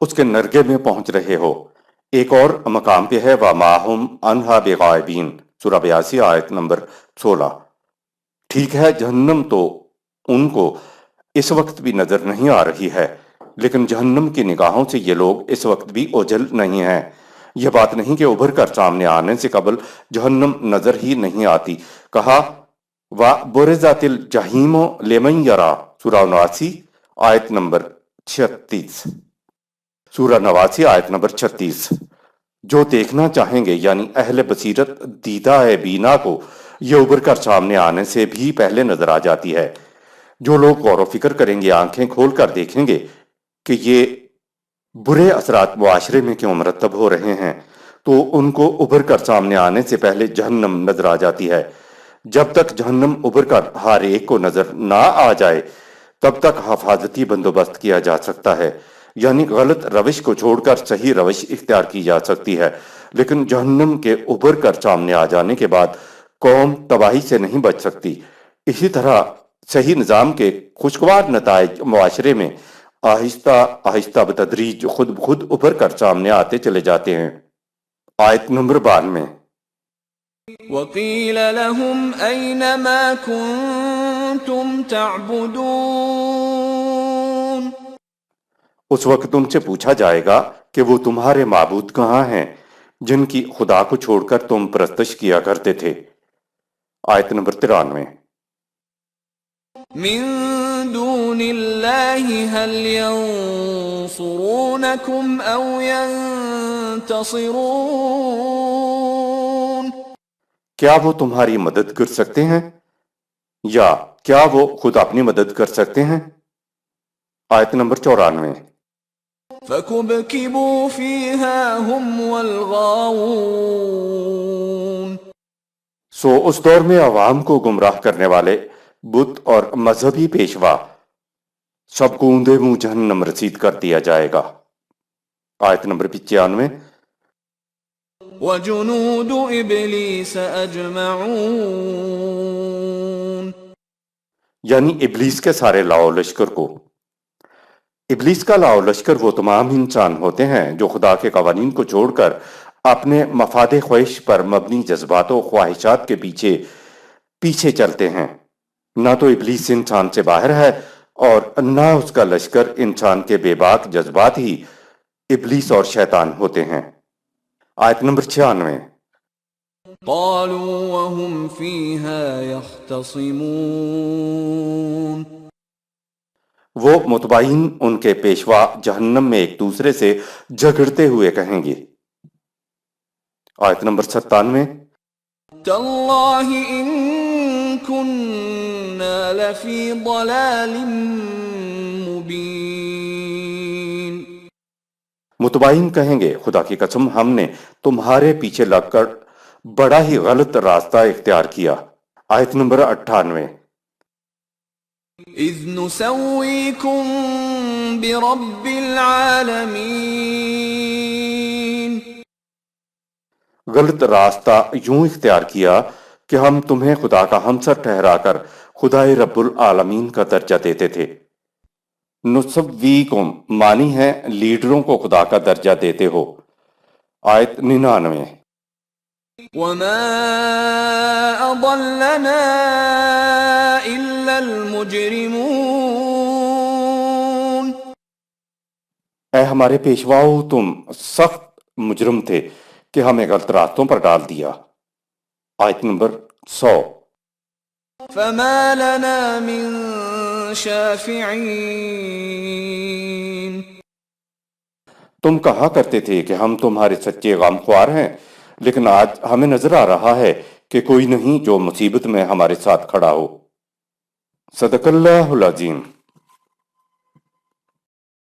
اس کے نرگے میں پہنچ رہے ہو۔ ایک اور مقام پہ ہے وَمَا هُمْ عَنْهَا بِغَائِبِينَ، سورہ 82 آیت نمبر 16۔ ٹھیک ہے جہنم تو ان کو اس وقت بھی نظر نہیں آ رہی ہے، لیکن جہنم کی نگاہوں سے یہ لوگ اس وقت بھی اوجھل نہیں ہیں۔ یہ بات نہیں کہ ابھر کر سامنے آنے سے قبل جہنم نظر ہی نہیں آتی۔ کہا وَبُرِزَتِ الْجَحِيمُ لِمَنْ يَرَى، سورہ 89 آیت نمبر 36، سورہ 89 آیت نمبر 36۔ جو دیکھنا چاہیں گے یعنی اہل بصیرت دیدہ ہے بینا کو یہ ابھر کر سامنے آنے سے بھی پہلے نظر آ جاتی ہے۔ جو لوگ غور و فکر کریں گے آنکھیں کھول کر دیکھیں گے کہ یہ برے اثرات معاشرے میں کیوں مرتب ہو رہے ہیں تو ان کو ابھر کر سامنے آنے سے پہلے جہنم نظر آ جاتی ہے۔ جب تک جہنم ابھر کر ہر ایک کو نظر نہ آ جائے تب تک حفاظتی بندوبست کیا جا سکتا ہے، یعنی غلط روش کو چھوڑ کر صحیح روش اختیار کی جا سکتی ہے، لیکن جہنم کے ابھر کر سامنے آ جانے کے بعد قوم تباہی سے نہیں بچ سکتی۔ اسی طرح صحیح نظام کے خوشگوار نتائج معاشرے میں آہستہ آہستہ بتدریج خود بخود ابھر کر سامنے آتے چلے جاتے ہیں۔ آیت نمبر 92۔ وَقِيلَ لَهُمْ أَيْنَ مَا كُنْتُمْ تَعْبُدُونَ، اس وقت ان سے پوچھا جائے گا کہ وہ تمہارے معبود کہاں ہیں جن کی خدا کو چھوڑ کر تم پرستش کیا کرتے تھے۔ آیت نمبر 93۔ مِن دُونِ اللَّهِ هَلْ يَنصُرُونَكُمْ أَوْ يَنتَصِرُونَ، کیا وہ تمہاری مدد کر سکتے ہیں یا کیا وہ خود اپنی مدد کر سکتے ہیں؟ آیت نمبر 94۔ فَكُبْكِبُوا فِيهَا هُمْ وَالْغَاوُونَ، سو اس دور میں عوام کو گمراہ کرنے والے بت اور مذہبی پیشوا سب کو اوندے منہ جہنم رسید کر دیا جائے گا۔ آیت نمبر 95۔ وَجُنُودُ إِبْلِيسَ أَجْمَعُونَ، یعنی ابلیس کے سارے لاؤ لشکر کو۔ ابلیس کا لاؤ لشکر وہ تمام انسان ہوتے ہیں جو خدا کے قوانین کو چھوڑ کر اپنے مفاد خواہش پر مبنی جذبات و خواہشات کے پیچھے پیچھے چلتے ہیں۔ نہ تو ابلیس انسان سے باہر ہے اور نہ اس کا لشکر انسان کے بے باک جذبات ہی ابلیس اور شیطان ہوتے ہیں۔ آیت نمبر 96۔ قالوا وهم فيها يختصمون، وہ متبعین ان کے پیشوا جہنم میں ایک دوسرے سے جھگڑتے ہوئے کہیں گے۔ آیت نمبر 97۔ تالله إن كنا لفي ضلال مبين، متبعین کہیں گے خدا کی قسم ہم نے تمہارے پیچھے لگ کر بڑا ہی غلط راستہ اختیار کیا۔ آیت نمبر 98۔ إذ نسويكم برب العالمين، غلط راستہ یوں اختیار کیا کہ ہم تمہیں خدا کا ہمسر ٹھہرا کر خدائے رب العالمین کا درجہ دیتے تھے۔ نسویکم معنی ہے لیڈروں کو خدا کا درجہ دیتے ہو۔ آیت 99۔ وما أضلنا إلا المجرمون، اے ہمارے پیشواؤ تم سخت مجرم تھے کہ ہمیں غلط راستوں پر ڈال دیا۔ آیت نمبر 100۔ فما لنا من شافعين، تم کہا کرتے تھے کہ ہم تمہارے سچے غم خوار ہیں، لیکن آج ہمیں نظر آ رہا ہے کہ کوئی نہیں جو مصیبت میں ہمارے ساتھ کھڑا ہو۔ صدق اللہ العظیم.